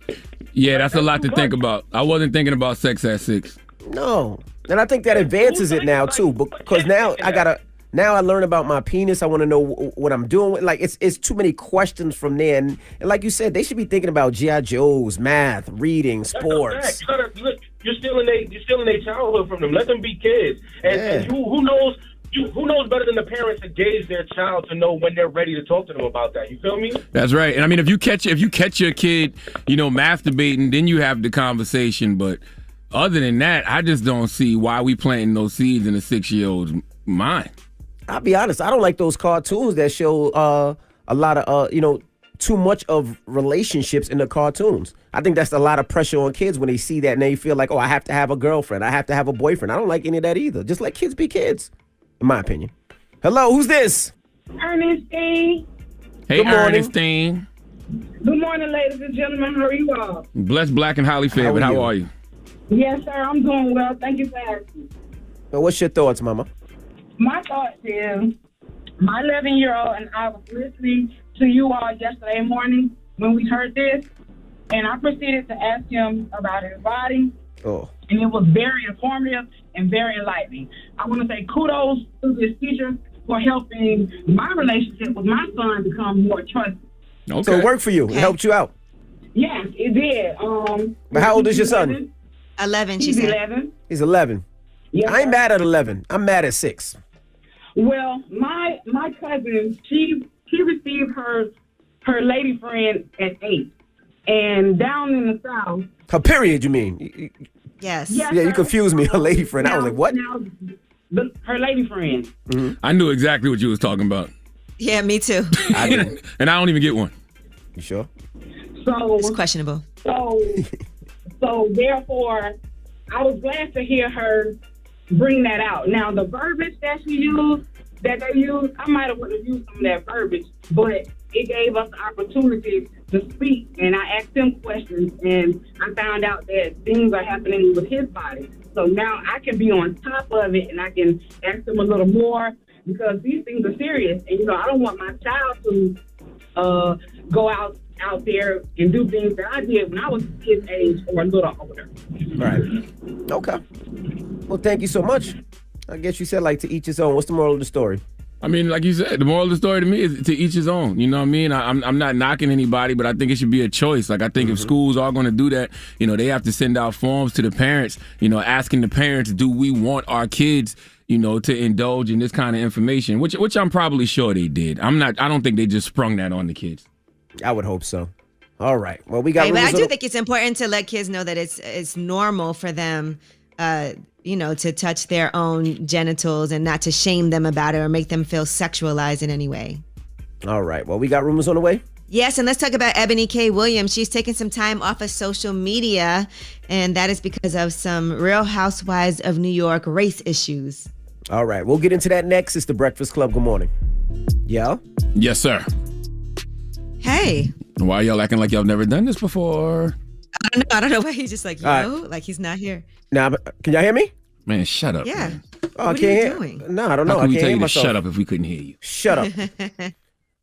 Yeah, that's a lot to think about. I wasn't thinking about sex at 6. No. And I think that advances it now, too, because now I learn about my penis. I want to know what I'm doing with. Like, it's too many questions from there. And like you said, they should be thinking about G.I. Joes, math, reading, sports. You're stealing their childhood from them. Let them be kids. And who knows? Who knows better than the parents to gauge their child to know when they're ready to talk to them about that? You feel me? That's right. And I mean, if you catch your kid, masturbating, then you have the conversation. But other than that, I just don't see why we planting those seeds in a 6-year-old's mind. I'll be honest, I don't like those cartoons that show a lot of, too much of relationships in the cartoons. I think that's a lot of pressure on kids when they see that and they feel like, oh, I have to have a girlfriend. I have to have a boyfriend. I don't like any of that either. Just let kids be kids, in my opinion. Hello, who's this? Ernestine. Hey, Good morning. Ernestine. Good morning, ladies and gentlemen. How are you all? Blessed, black, and highly favored. How are you? Yes, sir. I'm doing well. Thank you for asking. Well, what's your thoughts, Mama? My thoughts is my 11-year-old and I was listening to you all yesterday morning when we heard this, and I proceeded to ask him about his body. Oh. And it was very informative and very enlightening. I want to say kudos to this teacher for helping my relationship with my son become more trusted. Okay. So it worked for you. It helped you out. Yes, it did. But how old is your son? 11, she He's said. 11. He's 11. Yes, I ain't sir. mad at 11. I'm mad at 6. Well, my cousin, she received her lady friend at 8. And down in the South. Her period, you mean? Yes. Yes, Yeah, you sir. confused me. Her lady friend. I was like, what? Now, her lady friend. I knew exactly what you was talking about. Yeah, me too. I didn't. And I don't even get one. You sure? So it's questionable. So therefore, I was glad to hear her bring that out. Now, the verbiage that they used, I might have used some of that verbiage, but it gave us the opportunity to speak. And I asked him questions, and I found out that things are happening with his body. So now I can be on top of it, and I can ask him a little more because these things are serious. And, I don't want my child to go out there and do things that I did when I was his age or a little older. Right. Okay. Well, thank you so much. I guess you said to each his own. What's the moral of the story? I mean, like you said, the moral of the story to me is to each his own. You know what I mean? I'm not knocking anybody, but I think it should be a choice. Like, I think if schools are going to do that, they have to send out forms to the parents, asking the parents, do we want our kids, to indulge in this kind of information, which I'm probably sure they did. I don't think they just sprung that on the kids. I would hope so. All right. Well, we got. Right, but I do think it's important to let kids know that it's normal for them, to touch their own genitals and not to shame them about it or make them feel sexualized in any way. All right. Well, we got rumors on the way. Yes, and let's talk about Ebony K. Williams. She's taking some time off of social media, and that is because of some Real Housewives of New York race issues. All right. We'll get into that next. It's the Breakfast Club. Good morning. Yeah? Yes, sir. Hey. Why y'all acting like y'all never done this before? I don't know why he's just like, right. like he's not here. Now, can y'all hear me? Man, shut up. Yeah. Man. Oh, what I can't are you hear. doing? No, I don't know. How can I we can't tell hear you to myself. shut up if we couldn't hear you? Shut up.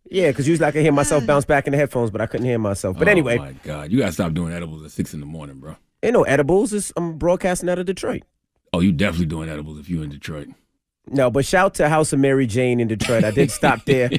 Yeah, because usually I can hear myself bounce back in the headphones, but I couldn't hear myself. But anyway. Oh, my God. You got to stop doing edibles at 6 a.m, bro. Ain't no edibles. I'm broadcasting out of Detroit. Oh, you definitely doing edibles if you're in Detroit. No, but shout to House of Mary Jane in Detroit. I did stop there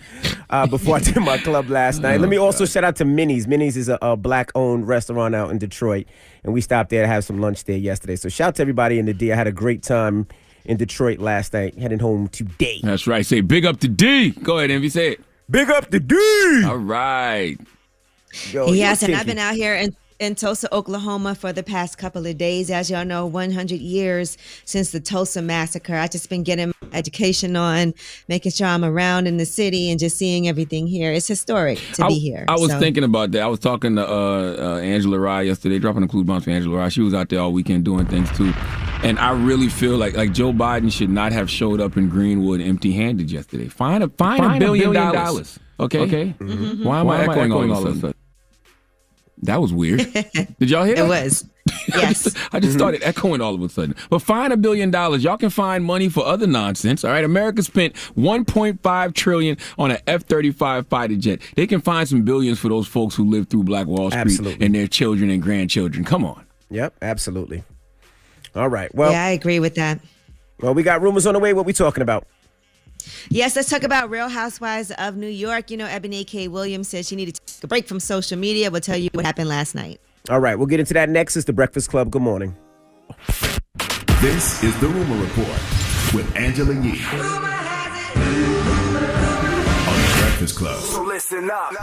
before I did my club last night. Let me also shout out to Minnie's. Minnie's is a black-owned restaurant out in Detroit, and we stopped there to have some lunch there yesterday. So shout out to everybody in the D. I had a great time in Detroit last night, heading home today. That's right. Say big up to D. Go ahead, Envy. Say it. Big up to D. All right. Yo, yes, and I've been out here in Tulsa, Oklahoma for the past couple of days. As y'all know, 100 years since the Tulsa massacre. I just been getting education on, making sure I'm around in the city and just seeing everything here. It's historic to be here. I was thinking about that. I was talking to Angela Rye yesterday, dropping a clue bombs for Angela Rye. She was out there all weekend doing things too. And I really feel like Joe Biden should not have showed up in Greenwood empty-handed yesterday. Fine a $1 billion. Okay. Mm-hmm. Why am I echoing all of a sudden? That was weird. Did y'all hear that? It was. Yes. I just started echoing all of a sudden. But fine $1 billion. Y'all can find money for other nonsense. All right. America spent $1.5 trillion on an F-35 fighter jet. They can find some billions for those folks who live through Black Wall Street and their children and grandchildren. Come on. Yep, absolutely. All right. Well, yeah, I agree with that. Well, we got rumors on the way. What we talking about? Yes, let's talk about Real Housewives of New York. You know, Ebony K. Williams said she needed to take a break from social media. We'll tell you what happened last night. All right, we'll get into that next. It's The Breakfast Club. Good morning. This is The Rumor Report with Angela Yee on The Breakfast Club. So listen up.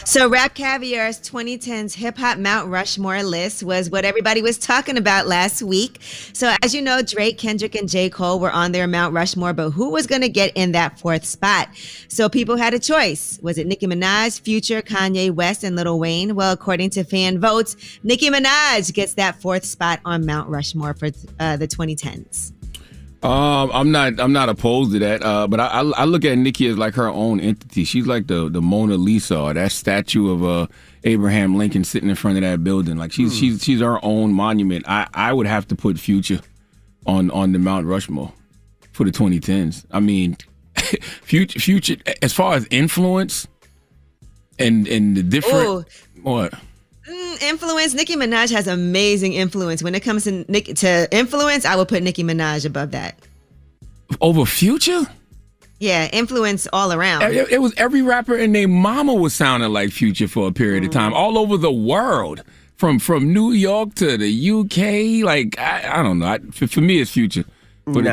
So Rap Caviar's 2010's Hip Hop Mount Rushmore list was what everybody was talking about last week. So as you know, Drake, Kendrick, and J. Cole were on their Mount Rushmore, but who was going to get in that fourth spot? So people had a choice. Was it Nicki Minaj, Future, Kanye West, and Lil Wayne? Well, according to fan votes, Nicki Minaj gets that fourth spot on Mount Rushmore for the 2010s. I'm not opposed to that, but I look at Nicki as like her own entity. She's like the Mona Lisa, or that statue of Abraham Lincoln sitting in front of that building. Like she's her own monument. I would have to put Future on the Mount Rushmore for the 2010s. I mean, Future as far as influence and the different what. Influence. Nicki Minaj has amazing influence. When it comes to influence, I would put Nicki Minaj above that. Over Future? Yeah, influence all around. It was every rapper and their mama was sounding like Future for a period of time, all over the world, from New York to the UK. Like I don't know. For me, it's Future. But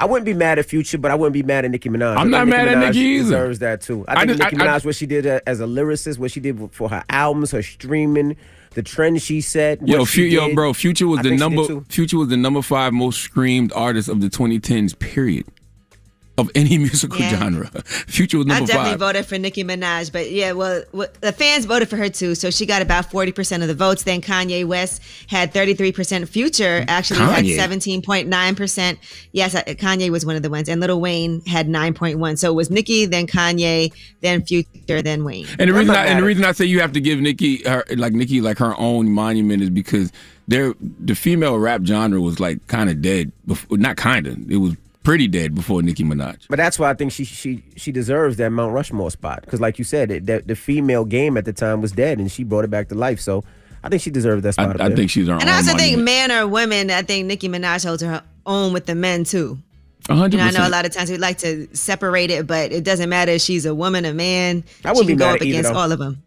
I wouldn't be mad at Future, but I wouldn't be mad at Nicki Minaj. I'm not mad at Nicki either. Deserves that too. I think Nicki Minaj, what she did as a lyricist, what she did for her albums, her streaming, the trend she set. Bro, Future was the number 5 most streamed artist of the 2010s. Period. Of any musical genre. Future was number 5. I definitely voted for Nicki Minaj, but yeah, well, the fans voted for her too, so she got about 40% of the votes. Then Kanye West had 33%. Future actually had 17.9%. Yes, Kanye was one of the ones, and Lil Wayne had 9.1%. So it was Nicki, then Kanye, then Future, then Wayne. And the reason I say you have to give Nicki her own monument is because the female rap genre was like kind of dead. Not kind of. It was pretty dead before Nicki Minaj. But that's why I think she deserves that Mount Rushmore spot. Because like you said, the female game at the time was dead, and she brought it back to life. So I think she deserves that spot. I think she's her own. And I also monument. think man or women, I think Nicki Minaj holds her own with the men too. 100%. I know a lot of times we like to separate it, but it doesn't matter if she's a woman or man. I wouldn't she can be go mad up either, against though. all of them.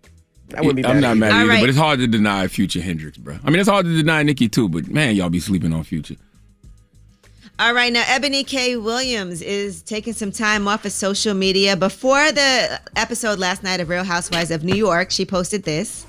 I'm not mad either, right. but it's hard to deny Future Hendrix, bro. I mean, it's hard to deny Nicki too, but man, y'all be sleeping on Future. All right, now Ebony K. Williams is taking some time off of social media. Before the episode last night of Real Housewives of New York, she posted this.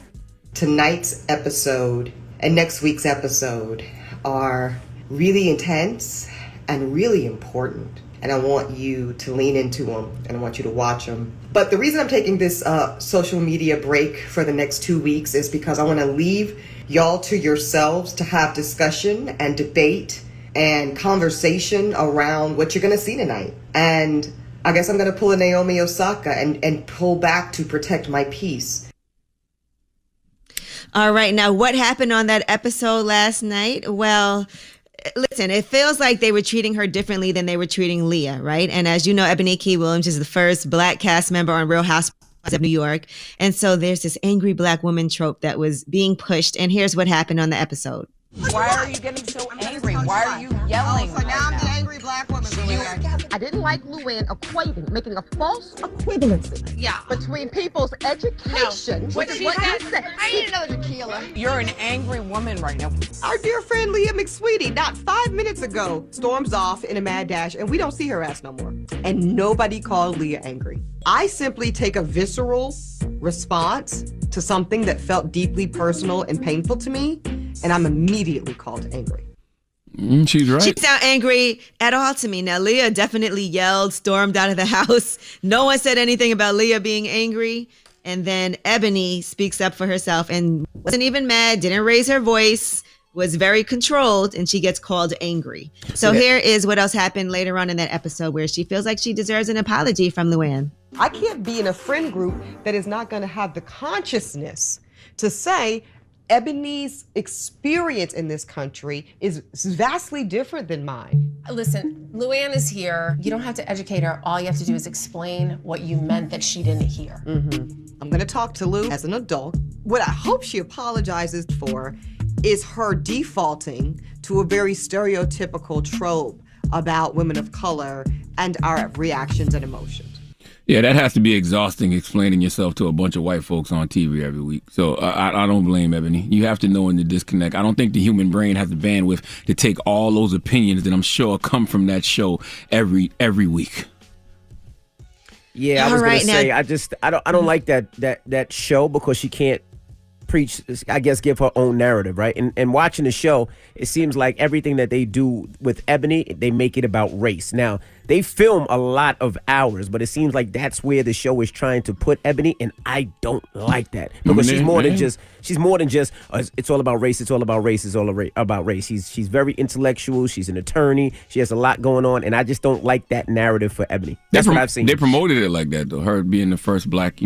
Tonight's episode and next week's episode are really intense and really important. And I want you to lean into them and I want you to watch them. But the reason I'm taking this social media break for the next 2 weeks is because I want to leave y'all to yourselves to have discussion and debate and conversation around what you're going to see tonight. And I guess I'm going to pull a Naomi Osaka and pull back to protect my peace. All right, now what happened on that episode last night? Well, listen, it feels like they were treating her differently than they were treating Leah, right? And as you know, Ebony K. Williams is the first Black cast member on Real of New York. And so there's this angry black woman trope that was being pushed. And here's what happened on the episode. Why are you getting so angry? Why are you yelling? So now I'm the angry black woman. I didn't like Luann making a false equivalency between people's education, which is what you said. I didn't know tequila. You're an angry woman right now. Our dear friend Leah McSweetie, not 5 minutes ago, storms off in a mad dash, and we don't see her ass no more. And nobody called Leah angry. I simply take a visceral response to something that felt deeply personal and painful to me, and I'm immediately called angry. She's right. She's not angry at all to me. Now, Leah definitely yelled, stormed out of the house. No one said anything about Leah being angry. And then Ebony speaks up for herself and wasn't even mad, didn't raise her voice, was very controlled, and she gets called angry. So here is what else happened later on in that episode where she feels like she deserves an apology from Luann. I can't be in a friend group that is not going to have the consciousness to say, Ebony's experience in this country is vastly different than mine. Listen, Luann is here. You don't have to educate her. All you have to do is explain what you meant that she didn't hear. I'm going to talk to Lou as an adult. What I hope she apologizes for is her defaulting to a very stereotypical trope about women of color and our reactions and emotions. Yeah, that has to be exhausting, explaining yourself to a bunch of white folks on TV every week. So I don't blame Ebony. You have to know when to disconnect. I don't think the human brain has the bandwidth to take all those opinions that I'm sure come from that show every week. Yeah, I was gonna say I don't like that show because she can't preach, I guess, give her own narrative, right? And watching the show, it seems like everything that they do with Ebony, they make it about race. Now, they film a lot of hours, but it seems like that's where the show is trying to put Ebony, and I don't like that because she's more than just it's all about race, it's all about race, it's all about race. She's very intellectual, she's an attorney, she has a lot going on, and I just don't like that narrative for Ebony. That's what I've seen. They promoted it like that though, her being the first black,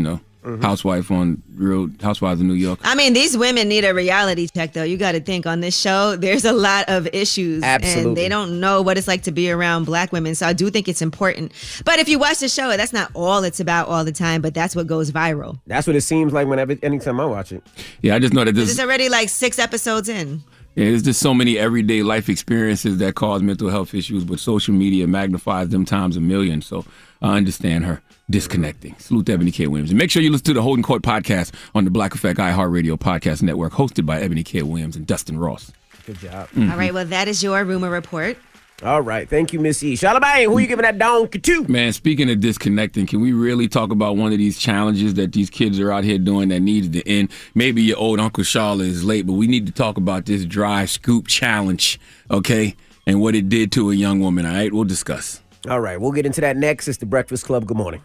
housewife on Real Housewives of New York. I mean, these women need a reality check, though. You got to think on this show, there's a lot of issues. Absolutely. And they don't know what it's like to be around black women. So I do think it's important. But if you watch the show, that's not all it's about all the time, but that's what goes viral. That's what it seems like anytime I watch it. Yeah, I just know that this is already like 6 episodes in. Yeah, there's just so many everyday life experiences that cause mental health issues, but social media magnifies them times a million. So I understand her disconnecting. Salute to Ebony K. Williams. And make sure you listen to the Holding Court podcast on the Black Effect iHeartRadio podcast network, hosted by Ebony K. Williams and Dustin Ross. Good job. All right, well, that is your rumor report. All right, thank you, Miss E. Charlamagne, who you giving that donkey to? Man, speaking of disconnecting, can we really talk about one of these challenges that these kids are out here doing that needs to end? Maybe your old Uncle Charla is late, but we need to talk about this dry scoop challenge, okay? And what it did to a young woman, all right? We'll discuss. All right, we'll get into that next. It's The Breakfast Club. Good morning.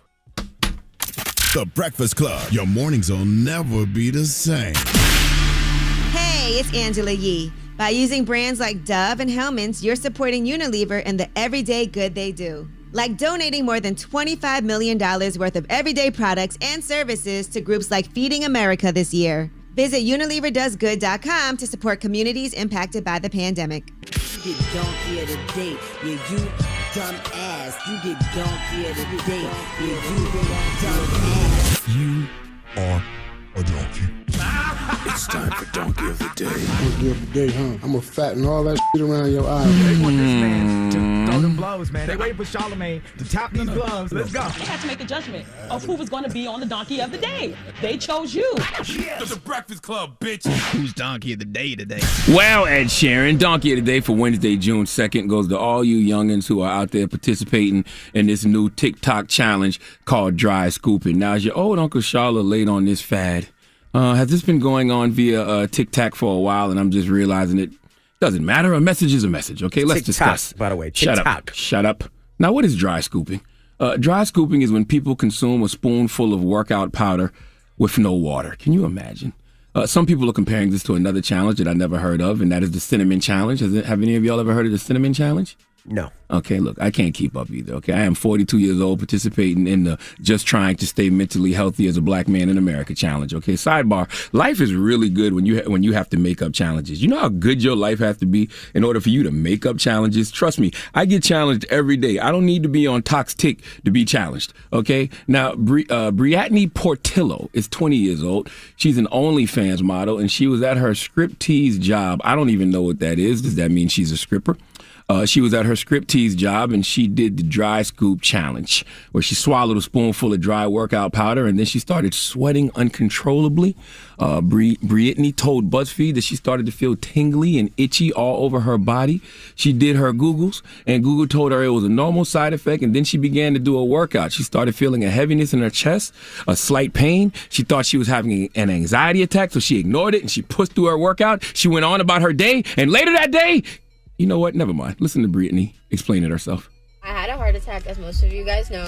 The Breakfast Club. Your mornings will never be the same. Hey, it's Angela Yee. By using brands like Dove and Hellmann's, you're supporting Unilever and the everyday good they do. Like donating more than $25 million worth of everyday products and services to groups like Feeding America this year. Visit UnileverDoesGood.com to support communities impacted by the pandemic. You get donkey of the day, yeah, you dumb ass. You get donkey of the day, yeah, you dumb ass. You are a donkey. It's time for Donkey of the Day. Donkey of the day, huh? I'm gonna fatten all that shit around your eyes. They want this man to throw them blows, man. They waiting for Charlamagne to tap these gloves. Let's go. They had to make a judgment of who was going to be on the Donkey of the Day. They chose you. Yes. The Breakfast Club, bitch. Who's Donkey of the Day today? Well, Ed Sheeran, Donkey of the Day for Wednesday, June 2nd goes to all you youngins who are out there participating in this new TikTok challenge called Dry Scooping. Now, is your old Uncle Charla late on this fad? Has this been going on via TikTok for a while, and I'm just realizing it doesn't matter? A message is a message, okay? Let's discuss. By the way, TikTok. Shut up. Now, what is dry scooping? Dry scooping is when people consume a spoonful of workout powder with no water. Can you imagine? Some people are comparing this to another challenge that I never heard of, and that is the cinnamon challenge. Have any of y'all ever heard of the cinnamon challenge? No. Okay, look, I can't keep up either. Okay, I am 42 years old, participating in the Just Trying to Stay Mentally Healthy as a Black Man in America challenge. Okay, sidebar: life is really good when you have to make up challenges. You know how good your life has to be in order for you to make up challenges. Trust me, I get challenged every day. I don't need to be on Toxic to be challenged. Okay, now Briatney Portillo is 20 years old. She's an OnlyFans model, and she was at her striptease job. I don't even know what that is. Does that mean she's a stripper? She was at her striptease job, and she did the dry scoop challenge, where she swallowed a spoonful of dry workout powder, and then she started sweating uncontrollably. Brittany told BuzzFeed that she started to feel tingly and itchy all over her body. She did her Googles, and Google told her it was a normal side effect, and then she began to do a workout. She started feeling a heaviness in her chest, a slight pain. She thought she was having an anxiety attack, so she ignored it, and she pushed through her workout. She went on about her day, and later that day, you know what? Never mind. Listen to Brittany explain it herself. I had a heart attack, as most of you guys know,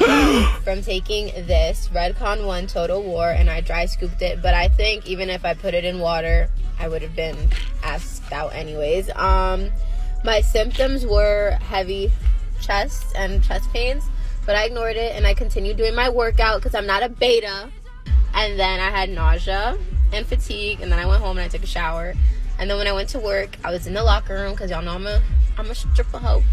from taking this Redcon 1 Total War, and I dry scooped it. But I think even if I put it in water, I would have been asked out anyways. My symptoms were heavy chest and chest pains, but I ignored it and I continued doing my workout because I'm not a beta. And then I had nausea and fatigue, and then I went home and I took a shower. And then when I went to work, I was in the locker room because y'all know I'm a stripper hoe.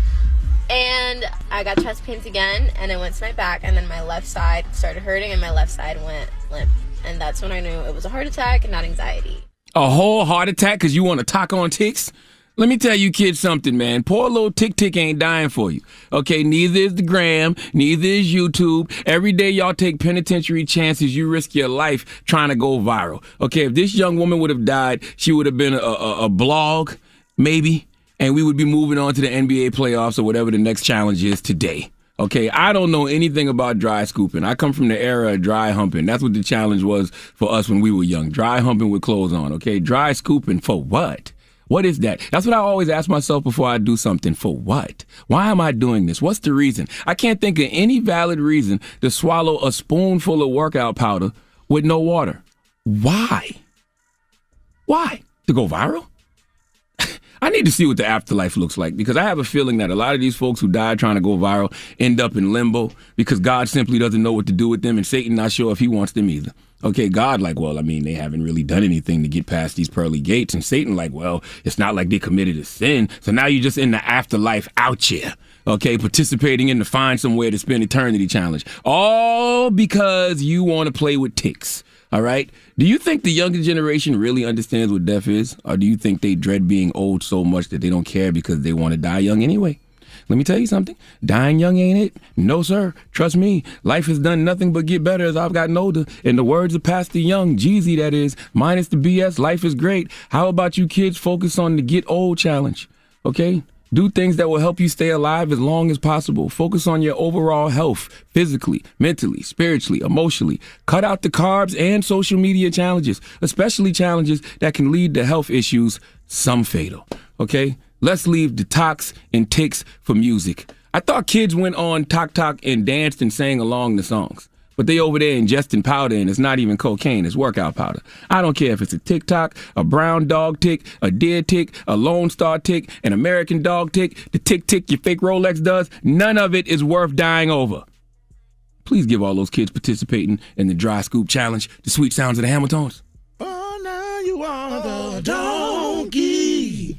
And I got chest pains again, and I went to my back, and then my left side started hurting, and my left side went limp. And that's when I knew it was a heart attack and not anxiety. A whole heart attack because you want to talk on ticks? Let me tell you kids something, man. Poor little tick ain't dying for you. Okay, neither is the gram, neither is YouTube. Every day y'all take penitentiary chances, you risk your life trying to go viral. Okay, if this young woman would have died, she would have been a blog, maybe, and we would be moving on to the NBA playoffs or whatever the next challenge is today. Okay, I don't know anything about dry scooping. I come from the era of dry humping. That's what the challenge was for us when we were young. Dry humping with clothes on, okay? Dry scooping for what? What is that? That's what I always ask myself before I do something. For what? Why am I doing this? What's the reason? I can't think of any valid reason to swallow a spoonful of workout powder with no water. Why? Why? To go viral? I need to see what the afterlife looks like, because I have a feeling that a lot of these folks who died trying to go viral end up in limbo because God simply doesn't know what to do with them, and Satan not sure if he wants them either. Okay, God like, well, I mean, they haven't really done anything to get past these pearly gates. And Satan like, well, it's not like they committed a sin. So now you're just in the afterlife out here, okay, participating in the Find Somewhere to Spend Eternity challenge. All because you want to play with ticks. All right. Do you think the younger generation really understands what death is? Or do you think they dread being old so much that they don't care because they want to die young anyway? Let me tell you something. Dying young ain't it? No, sir. Trust me. Life has done nothing but get better as I've gotten older. In the words of Pastor Young, Jeezy that is, minus the BS, life is great. How about you kids focus on the Get Old challenge? Okay? Do things that will help you stay alive as long as possible. Focus on your overall health, physically, mentally, spiritually, emotionally. Cut out the carbs and social media challenges, especially challenges that can lead to health issues, some fatal. Okay? Let's leave the talks and ticks for music. I thought kids went on Tok and danced and sang along the songs. But they over there ingesting powder, and it's not even cocaine, it's workout powder. I don't care if it's a TikTok, a brown dog tick, a deer tick, a Lone Star tick, an American dog tick, the tick your fake Rolex does. None of it is worth dying over. Please give all those kids participating in the Dry Scoop Challenge the sweet sounds of the Hamiltons. Oh, now you are the donkey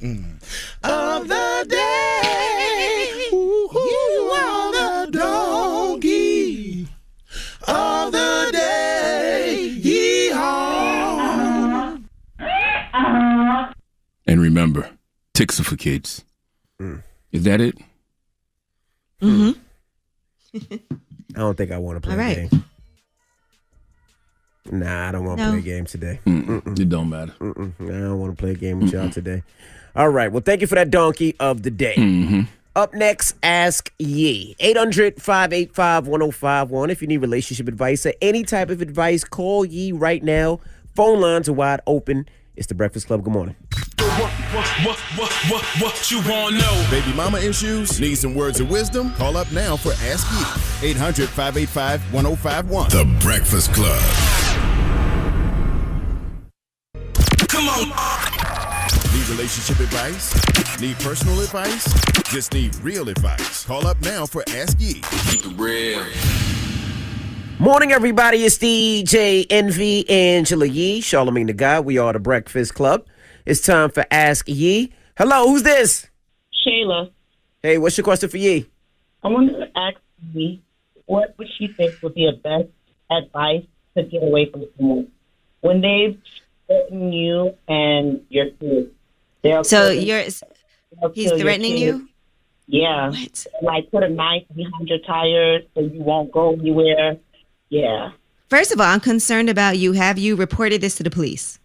of the day. You are the donkey of the day. Yee-haw. And remember, ticks are for kids. Is that it? Mm-hmm. I don't think I want to play a game. Nah, I don't want to play a game today. It don't matter. I don't want to play a game with y'all today. All right. Well, thank you for that donkey of the day. Up next, Ask Ye. 800-585-1051. If you need relationship advice or any type of advice, call Ye right now. Phone lines are wide open. It's The Breakfast Club. Good morning. What you want to know? Baby mama issues? Need some words of wisdom? Call up now for Ask Ye. 800-585-1051. The Breakfast Club. Come on. Need relationship advice? Need personal advice? Just need real advice. Call up now for Ask Yee. Keep it real. Morning, everybody. It's DJ Envy, Angela Yee, Charlamagne the God. We are the Breakfast Club. It's time for Ask Yee. Hello, who's this? Shayla, Hey, what's your question for Yee? I wanted to ask you, what would she think would be the best advice to get away from someone when they've threatened you and your kids? He's threatening you? Yeah. What? Like put a knife behind your tires so you won't go anywhere. Yeah. First of all, I'm concerned about you. Have you reported this to the police?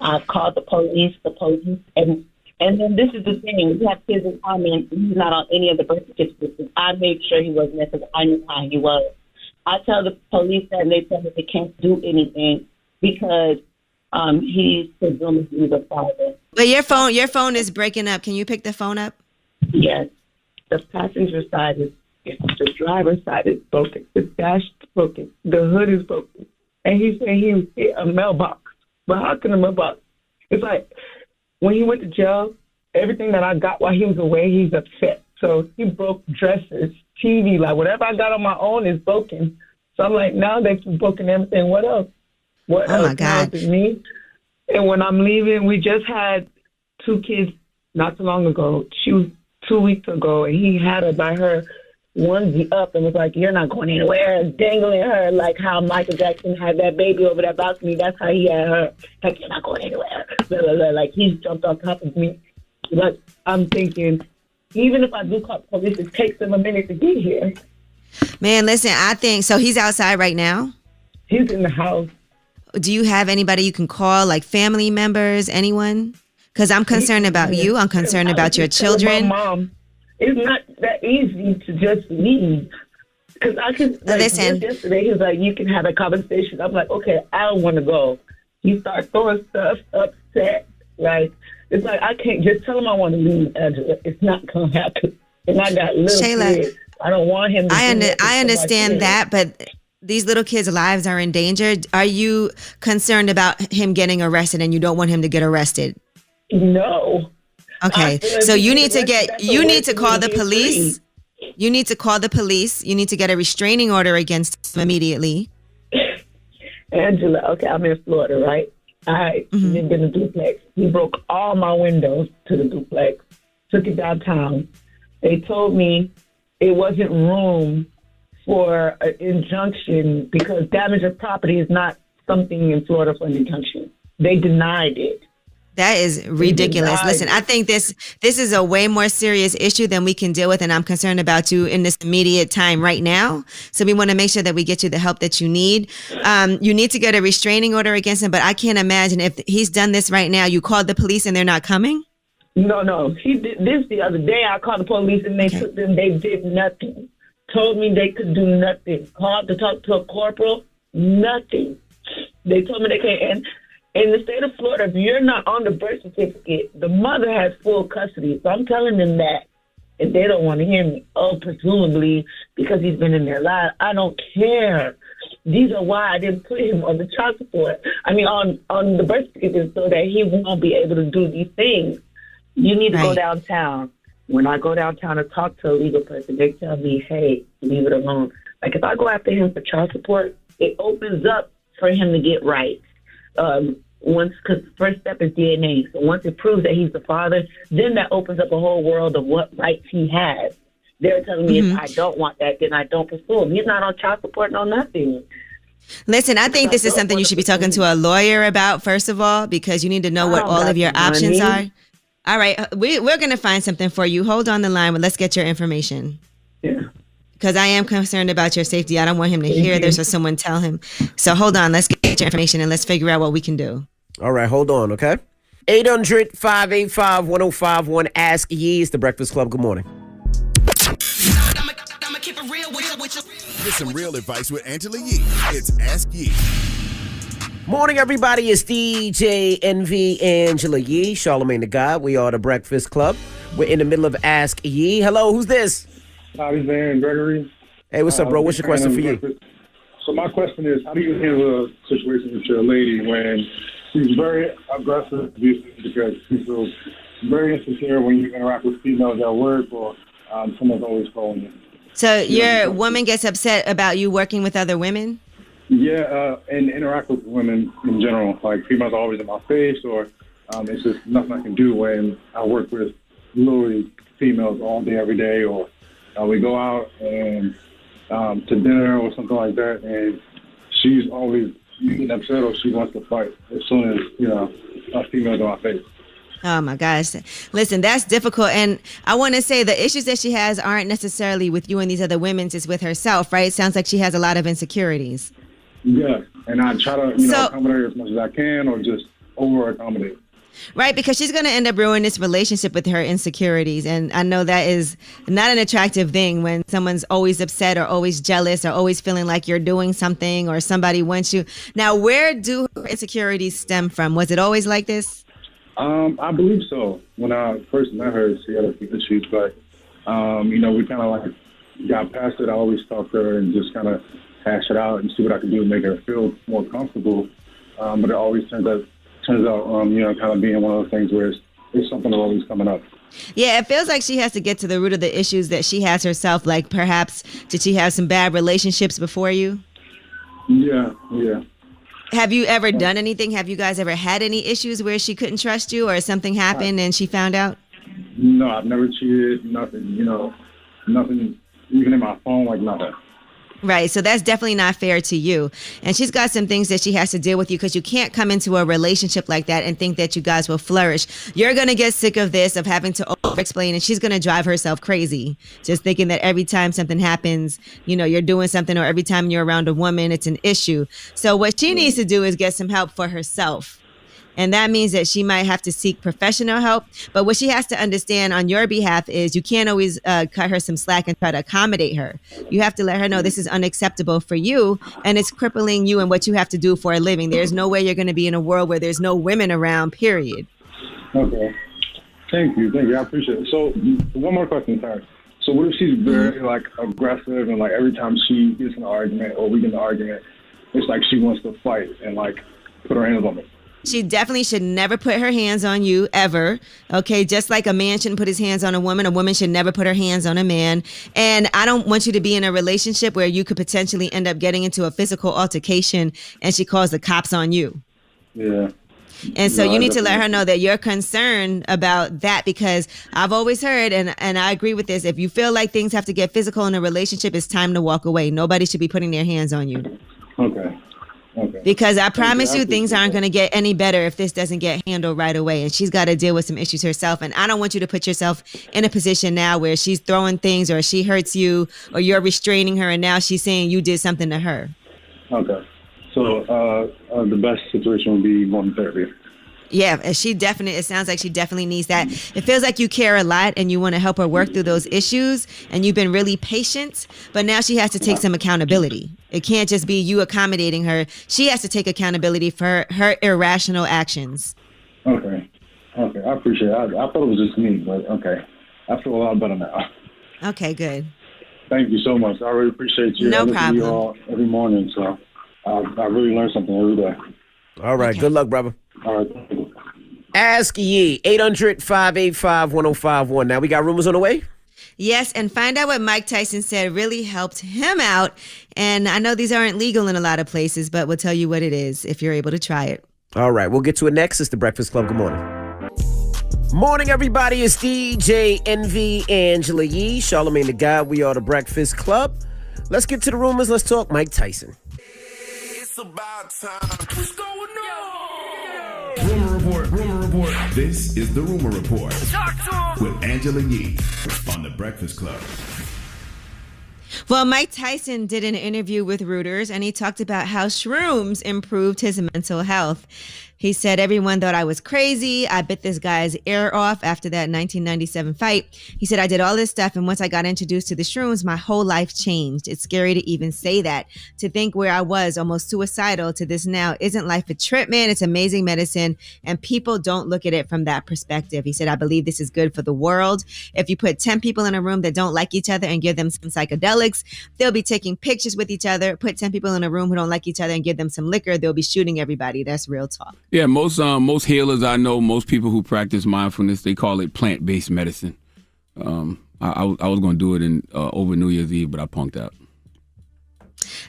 I've called the police, and then this is the thing. We have kids in common. He's not on any of the birth certificates. I made sure he wasn't there because I knew how he was. I tell the police that, and they tell me they can't do anything because he's presumably the father. But your phone is breaking up. Can you pick the phone up? Yes. The passenger side is, the driver's side is broken. The dash is broken. The hood is broken. And he said he hit a mailbox. But how can a mailbox? It's like when he went to jail, everything that I got while he was away, he's upset. So he broke dresses, TV, like whatever I got on my own is broken. So I'm like, now that you've broken everything, what else? What else? My God. Is me? And when I'm leaving, we just had 2 kids not too long ago. She was 2 weeks ago, and he had her by her onesie up and was like, you're not going anywhere, dangling her like how Michael Jackson had that baby over that balcony. That's how he had her. Like, you're not going anywhere. Blah, blah, blah. Like, he jumped on top of me. Like, I'm thinking, even if I do call police, it takes them a minute to get here. Man, listen, I think, so he's outside right now? He's in the house. Do you have anybody you can call, like family members, anyone? Because I'm concerned about you. I'm concerned about your children. My mom, it's not that easy to just leave. Because I can, like, listen. Yesterday, he was like, you can have a conversation. I'm like, okay, I don't want to go. He starts throwing stuff, upset. Like, it's like, I can't just tell him I want to leave, Angela. It's not going to happen. And I got little kids. I don't want him to I understand that, but these little kids' lives are in danger. Are you concerned about him getting arrested and you don't want him to get arrested? No. Okay, so you need to call the police. You need to call the police. You need to get a restraining order against him immediately. Angela, okay, I'm in Florida, right? I lived in a duplex. He broke all my windows to the duplex, took it downtown. They told me it wasn't room for an injunction because damage of property is not something in Florida for an injunction. They denied it. That is ridiculous. Listen, I think this is a way more serious issue than we can deal with, and I'm concerned about you in this immediate time right now. So we want to make sure that we get you the help that you need. You need to get a restraining order against him, but I can't imagine if he's done this right now. You called the police and they're not coming? No. He did this the other day. I called the police and they took them. They did nothing. Told me they could do nothing. Called to talk to a corporal. Nothing. They told me they can't. And in the state of Florida, if you're not on the birth certificate, the mother has full custody. So I'm telling them that, and they don't want to hear me. Oh, presumably because he's been in their life. I don't care. These are why I didn't put him on the child support. I mean, on the birth certificate, so that he won't be able to do these things. You need to go downtown. When I go downtown to talk to a legal person, they tell me, hey, leave it alone. Like, if I go after him for child support, it opens up for him to get rights. Because the first step is DNA. So once it proves that he's the father, then that opens up a whole world of what rights he has. They're telling me if I don't want that, then I don't pursue him. He's not on child support, no nothing. Listen, I think this is something you should be talking to a lawyer about, first of all, because you need to know what all of your options are. All right, we're going to find something for you. Hold on the line, but let's get your information. Yeah. Because I am concerned about your safety. I don't want him to hear this or someone tell him. So hold on, let's get your information and let's figure out what we can do. All right, hold on, okay? 800-585-1051. Ask Yee. It's the Breakfast Club. Good morning. Get some real advice with Angela Yee. It's Ask Yee. Morning, everybody. It's DJ Envy, Angela Yee, Charlamagne the God. We are the Breakfast Club. We're in the middle of Ask Yee. Hello, who's this? Howdy, Van Gregory. Hey, what's up, bro? What's your question for you? So my question is, how do you handle a situation with your lady when she's very aggressive because she feels very insecure when you interact with females at work or someone's always calling you. So your woman gets upset about you working with other women? Yeah, and interact with women in general. Like females are always in my face, or it's just nothing I can do when I work with literally females all day, every day, or we go out and to dinner or something like that, and she's always getting upset or she wants to fight as soon as, a female's in my face. Oh my gosh. Listen, that's difficult. And I want to say the issues that she has aren't necessarily with you and these other women, it's with herself, right? It sounds like she has a lot of insecurities. Yeah, and I try to, accommodate her as much as I can or just over-accommodate. Right, because she's going to end up ruining this relationship with her insecurities. And I know that is not an attractive thing when someone's always upset or always jealous or always feeling like you're doing something or somebody wants you. Now, where do her insecurities stem from? Was it always like this? I believe so. When I first met her, she had a few issues, but, we kind of like got past it. I always talk to her and just kind of hash it out and see what I can do to make her feel more comfortable. But it always turns out, kind of being one of those things where it's something that's always coming up. Yeah, it feels like she has to get to the root of the issues that she has herself. Like perhaps, did she have some bad relationships before you? Yeah. Have you ever done anything? Have you guys ever had any issues where she couldn't trust you or something happened and she found out? No, I've never cheated, nothing, nothing, even in my phone, like nothing. Right. So that's definitely not fair to you. And she's got some things that she has to deal with you because you can't come into a relationship like that and think that you guys will flourish. You're going to get sick of this, of having to over-explain, and she's going to drive herself crazy. Just thinking that every time something happens, you're doing something, or every time you're around a woman, it's an issue. So what she needs to do is get some help for herself. And that means that she might have to seek professional help. But what she has to understand on your behalf is you can't always cut her some slack and try to accommodate her. You have to let her know this is unacceptable for you and it's crippling you and what you have to do for a living. There's no way you're going to be in a world where there's no women around, period. Okay. Thank you. I appreciate it. So one more question, sorry. So what if she's very aggressive and every time she gets in an argument or we get in an argument, it's like she wants to fight and put her hands on me? She definitely should never put her hands on you, ever. Okay, just like a man shouldn't put his hands on a woman should never put her hands on a man. And I don't want you to be in a relationship where you could potentially end up getting into a physical altercation and she calls the cops on you. Yeah. And so you need to let her know that you're concerned about that, because I've always heard, and I agree with this, if you feel like things have to get physical in a relationship, it's time to walk away. Nobody should be putting their hands on you. Okay. Because I promise you things aren't going to get any better if this doesn't get handled right away. And she's got to deal with some issues herself. And I don't want you to put yourself in a position now where she's throwing things or she hurts you or you're restraining her and now she's saying you did something to her. Okay. So the best situation would be going to therapy. Yeah, it sounds like she definitely needs that. It feels like you care a lot and you want to help her work through those issues and you've been really patient, but now she has to take some accountability. It can't just be you accommodating her. She has to take accountability for her irrational actions. Okay, I appreciate it. I thought it was just me, but okay. I feel a lot better now. Okay, good. Thank you so much. I really appreciate you. No I listen problem. to you all every morning, so I really learn something every day. All right, Good luck, brother. All right. Ask Ye, 800-585-1051. Now we got rumors on the way? Yes, and find out what Mike Tyson said really helped him out. And I know these aren't legal in a lot of places, but we'll tell you what it is if you're able to try it. All right, we'll get to it next. It's The Breakfast Club. Good morning. Morning, everybody. It's DJ Envy, Angela Yee, Charlamagne the God. We are The Breakfast Club. Let's get to the rumors. Let's talk Mike Tyson. It's about time. What's going on? Rumor report. This is the Rumor Report with Angela Yee on The Breakfast Club. Well, Mike Tyson did an interview with Reuters, and he talked about how shrooms improved his mental health. He said, everyone thought I was crazy. I bit this guy's ear off after that 1997 fight. He said, I did all this stuff, and once I got introduced to the shrooms, my whole life changed. It's scary to even say that. To think where I was, almost suicidal, to this now. Isn't life a trip, man? It's amazing medicine, and people don't look at it from that perspective. He said, I believe this is good for the world. If you put 10 people in a room that don't like each other and give them some psychedelics, they'll be taking pictures with each other. Put 10 people in a room who don't like each other and give them some liquor, they'll be shooting everybody. That's real talk. Yeah, most healers I know, most people who practice mindfulness, they call it plant-based medicine. I was going to do it in over New Year's Eve, but I punked out.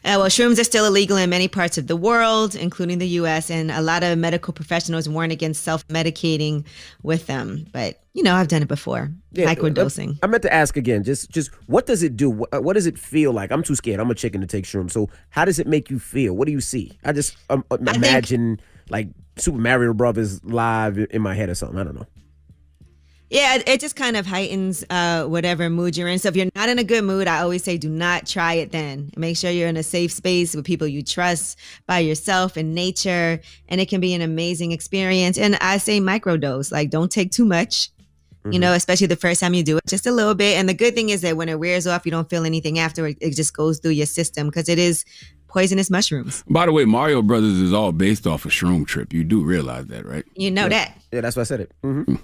Well, shrooms are still illegal in many parts of the world, including the U.S., and a lot of medical professionals warn against self-medicating with them. But, I've done it before, microdosing. I meant to ask again, just what does it do? What does it feel like? I'm too scared. I'm a chicken to take shrooms. So how does it make you feel? What do you see? I just imagine like Super Mario Brothers live in my head or something. I don't know. Yeah, it just kind of heightens whatever mood you're in. So if you're not in a good mood, I always say do not try it then. Make sure you're in a safe space with people you trust, by yourself, in nature, and it can be an amazing experience. And I say microdose, like don't take too much, especially the first time you do it, just a little bit. And the good thing is that when it wears off, you don't feel anything after. It just goes through your system because it is poisonous mushrooms. By the way, Mario Brothers is all based off a shroom trip. You do realize that, right? You know that. Yeah, that's why I said it. Mm-hmm.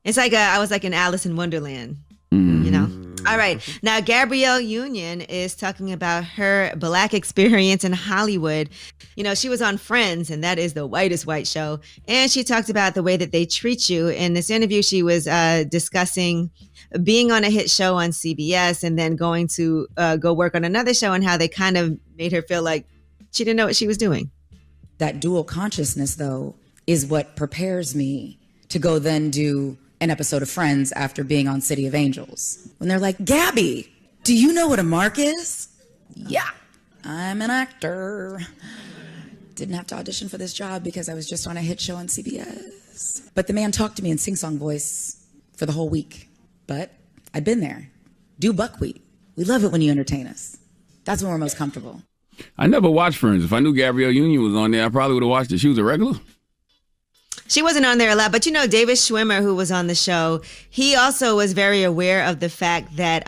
It's like I was like in Alice in Wonderland, All right. Now, Gabrielle Union is talking about her Black experience in Hollywood. She was on Friends, and that is the whitest white show. And she talked about the way that they treat you. In this interview, she was discussing being on a hit show on CBS and then going to go work on another show and how they kind of made her feel like she didn't know what she was doing. That dual consciousness, though, is what prepares me to go then do an episode of Friends after being on City of Angels. When they're like, Gabby, do you know what a mark is? Yeah, I'm an actor. Didn't have to audition for this job because I was just on a hit show on CBS. But the man talked to me in sing-song voice for the whole week. But I'd been there. Do buckwheat. We love it when you entertain us. That's when we're most comfortable. I never watched Friends. If I knew Gabrielle Union was on there, I probably would have watched it. She was a regular? She wasn't on there a lot, but David Schwimmer, who was on the show, he also was very aware of the fact that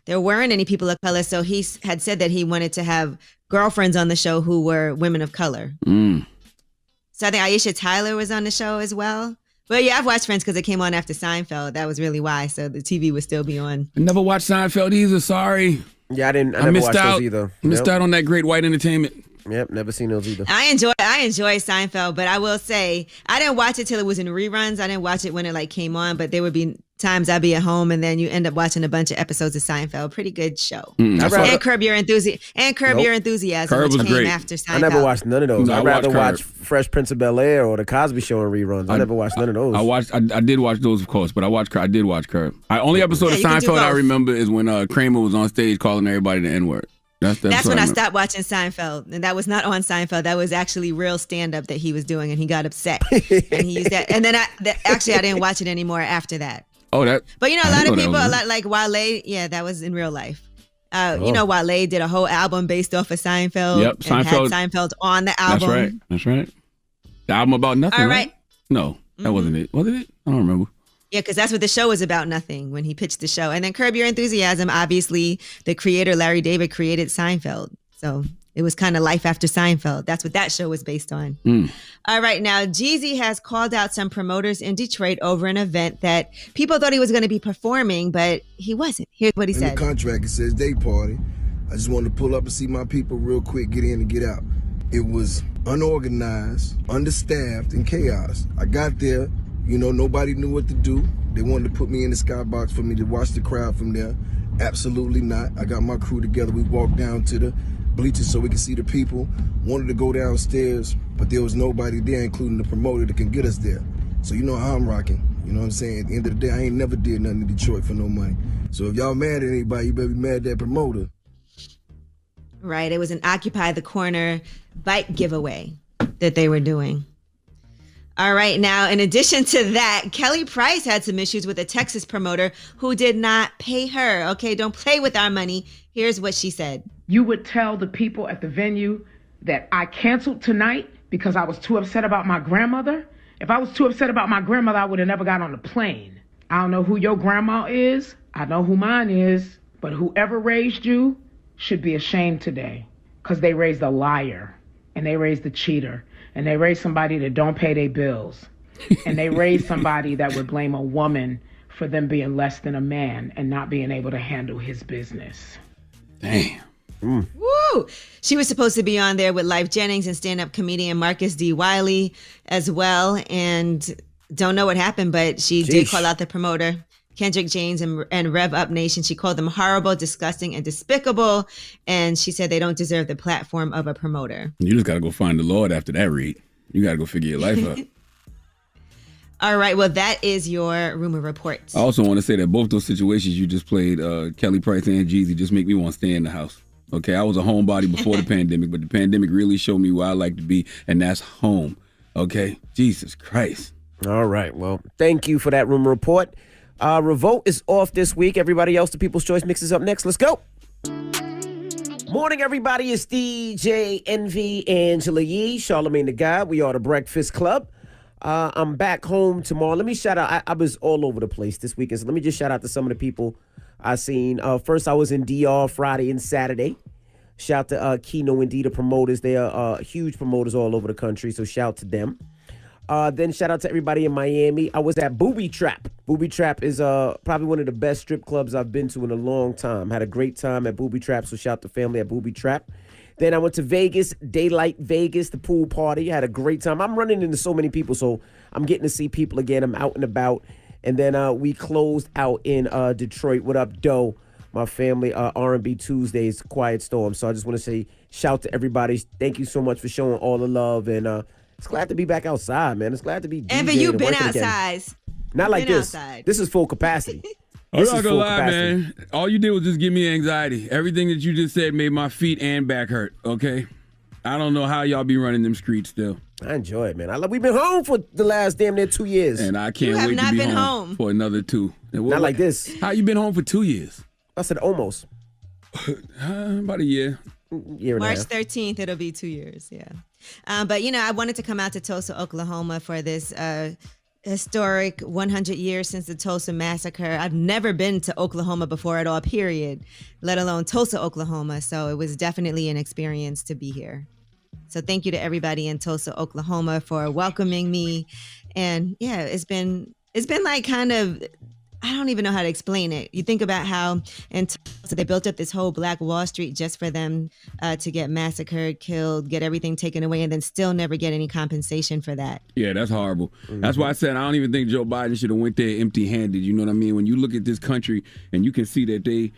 there weren't any people of color. So he had said that he wanted to have girlfriends on the show who were women of color. So I think Aisha Tyler was on the show as well. But yeah, I've watched Friends because it came on after Seinfeld. That was really why. So the TV would still be on. I never watched Seinfeld either. Sorry. Yeah, I never watched those either. Missed out on that great white entertainment. Yep, never seen those either. I enjoy Seinfeld, but I will say I didn't watch it till it was in reruns. I didn't watch it when it came on, but there would be times I'd be at home and then you end up watching a bunch of episodes of Seinfeld. Pretty good show. And Curb Your Enthusiasm. Your Enthusiasm, Curb which was came great. after Seinfeld. I never watched none of those. No, I'd rather watch Curb. Fresh Prince of Bel-Air or The Cosby Show in reruns. I never watched none of those. I did watch those, of course, but I did watch Curb. Only episode of Seinfeld I remember is when Kramer was on stage calling everybody the N-word. That's when I stopped watching Seinfeld, and that was not on Seinfeld. That was actually real stand-up that he was doing, and he got upset, and he used that. And then I didn't watch it anymore after that. Oh, that. But a lot of people, like Wale, yeah, that was in real life. Wale did a whole album based off of Seinfeld. Yep, Seinfeld. And had Seinfeld on the album. That's right. The album about nothing. All right. No, that wasn't it. Was it? I don't remember. Yeah, because that's what the show was about, nothing, when he pitched the show. And then Curb Your Enthusiasm, obviously, the creator, Larry David, created Seinfeld. So it was kind of life after Seinfeld. That's what that show was based on. All right, now, Jeezy has called out some promoters in Detroit over an event that people thought he was going to be performing, but he wasn't. Here's what he said. In the contract, it says day party. I just wanted to pull up and see my people real quick, get in and get out. It was unorganized, understaffed, and chaos. I got there. Nobody knew what to do. They wanted to put me in the skybox for me to watch the crowd from there. Absolutely not. I got my crew together. We walked down to the bleachers so we could see the people. Wanted to go downstairs, but there was nobody there, including the promoter, that can get us there. So you know how I'm rocking. You know what I'm saying? At the end of the day, I ain't never did nothing in Detroit for no money. So if y'all mad at anybody, you better be mad at that promoter. Right. It was an Occupy the Corner bike giveaway that they were doing. All right. Now, in addition to that, Kelly Price had some issues with a Texas promoter who did not pay her. Okay, don't play with our money. Here's what she said. You would tell the people at the venue that I canceled tonight because I was too upset about my grandmother. If I was too upset about my grandmother, I would have never got on the plane. I don't know who your grandma is. I know who mine is. But whoever raised you should be ashamed today because they raised a liar and they raised a cheater. And they raised somebody that don't pay their bills. And they raised somebody that would blame a woman for them being less than a man and not being able to handle his business. Damn. Woo! She was supposed to be on there with Life Jennings and stand-up comedian Marcus D. Wiley as well, and don't know what happened, but she did call out the promoter, Kendrick James and Rev Up Nation. She called them horrible, disgusting, and despicable, and she said they don't deserve the platform of a promoter. You just got to go find the Lord after that read. You got to go figure your life out. All right, well, that is your rumor report. I also want to say that both those situations you just played, Kelly Price and Jeezy, just make me want to stay in the house. Okay, I was a homebody before the pandemic, but the pandemic really showed me where I like to be, and that's home. Okay, Jesus Christ. All right, well, thank you for that rumor report. Revolt is off this week. Everybody else, the People's Choice Mix is up next. Let's go. Morning, everybody. It's DJ Envy, Angela Yee, Charlamagne the God. We are the Breakfast Club. I'm back home tomorrow. Let me shout out. I was all over the place this weekend, so let me just shout out to some of the people I seen. First, I was in DR Friday and Saturday. Shout to Keno and D, the promoters. They are huge promoters all over the country, so shout to them. Then shout out to everybody in Miami. I was at Booby Trap. Booby Trap is probably one of the best strip clubs I've been to in a long time. Had a great time at Booby Trap, so shout to family at Booby Trap. Then I went to Vegas, Daylight Vegas, the pool party. Had a great time. I'm running into so many people, so I'm getting to see people again. I'm out and about. And then we closed out in Detroit. What up, Doe? My family, R&B Tuesdays, Quiet Storm. So I just want to say shout to everybody. Thank you so much for showing all the love. And it's glad to be back outside, man. It's glad to be DJing Envy, you've been outside. Again. Not like this. Outside. This is full capacity. I'm not gonna lie, man. All you did was just give me anxiety. Everything that you just said made my feet and back hurt, okay? I don't know how y'all be running them streets still. I enjoy it, man. We've been home for the last damn near 2 years. And I can't wait to be home for another 2. Not like this. How you been home for 2 years? I said almost. About a year. March 13th, it'll be 2 years, yeah. But, I wanted to come out to Tulsa, Oklahoma for this historic 100 years since the Tulsa Massacre. I've never been to Oklahoma before at all, period, let alone Tulsa, Oklahoma. So it was definitely an experience to be here. So thank you to everybody in Tulsa, Oklahoma for welcoming me. And yeah, it's been like kind of, I don't even know how to explain it. You think about how in Tulsa they built up this whole Black Wall Street just for them to get massacred, killed, get everything taken away, and then still never get any compensation for that. Yeah, that's horrible. Mm-hmm. That's why I said I don't even think Joe Biden should have went there empty-handed. You know what I mean? When you look at this country and you can see that they,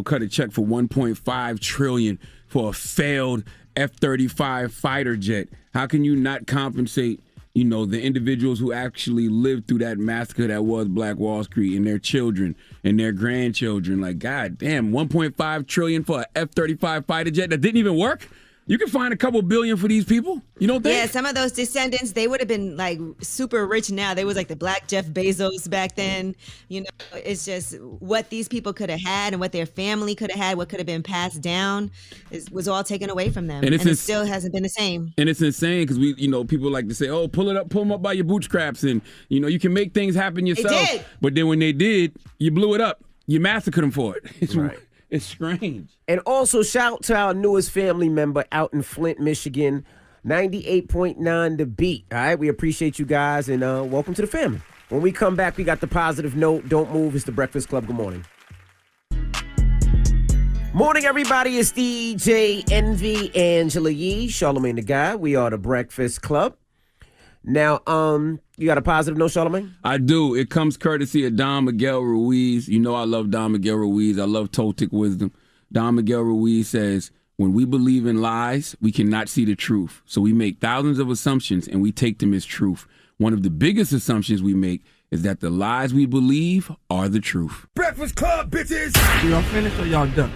cut a check for $1.5 trillion for a failed F-35 fighter jet. How can you not compensate the individuals who actually lived through that massacre that was Black Wall Street and their children and their grandchildren? Like, God damn, $1.5 trillion for an F-35 fighter jet that didn't even work? You can find a couple billion for these people. You don't think? Yeah, some of those descendants, they would have been like super rich now. They was like the Black Jeff Bezos back then. It's just what these people could have had and what their family could have had, what could have been passed down was all taken away from them. And it still hasn't been the same. And it's insane because people like to say, oh, pull them up by your bootstraps and, you can make things happen yourself. They did. But then when they did, you blew it up. You massacred them for it. It's right. It's strange. And also shout out to our newest family member out in Flint, Michigan, 98.9 The Beat. All right, we appreciate you guys and welcome to the family. When we come back, we got the positive note. Don't move. It's the Breakfast Club. Good morning. Morning, everybody. It's DJ Envy, Angela Yee, Charlamagne the God. We are the Breakfast Club. Now, you got a positive note, Charlamagne? I do. It comes courtesy of Don Miguel Ruiz. You know I love Don Miguel Ruiz. I love Toltec wisdom. Don Miguel Ruiz says, when we believe in lies, we cannot see the truth. So we make thousands of assumptions and we take them as truth. One of the biggest assumptions we make is that the lies we believe are the truth. Breakfast Club, bitches! Y'all finished or y'all done?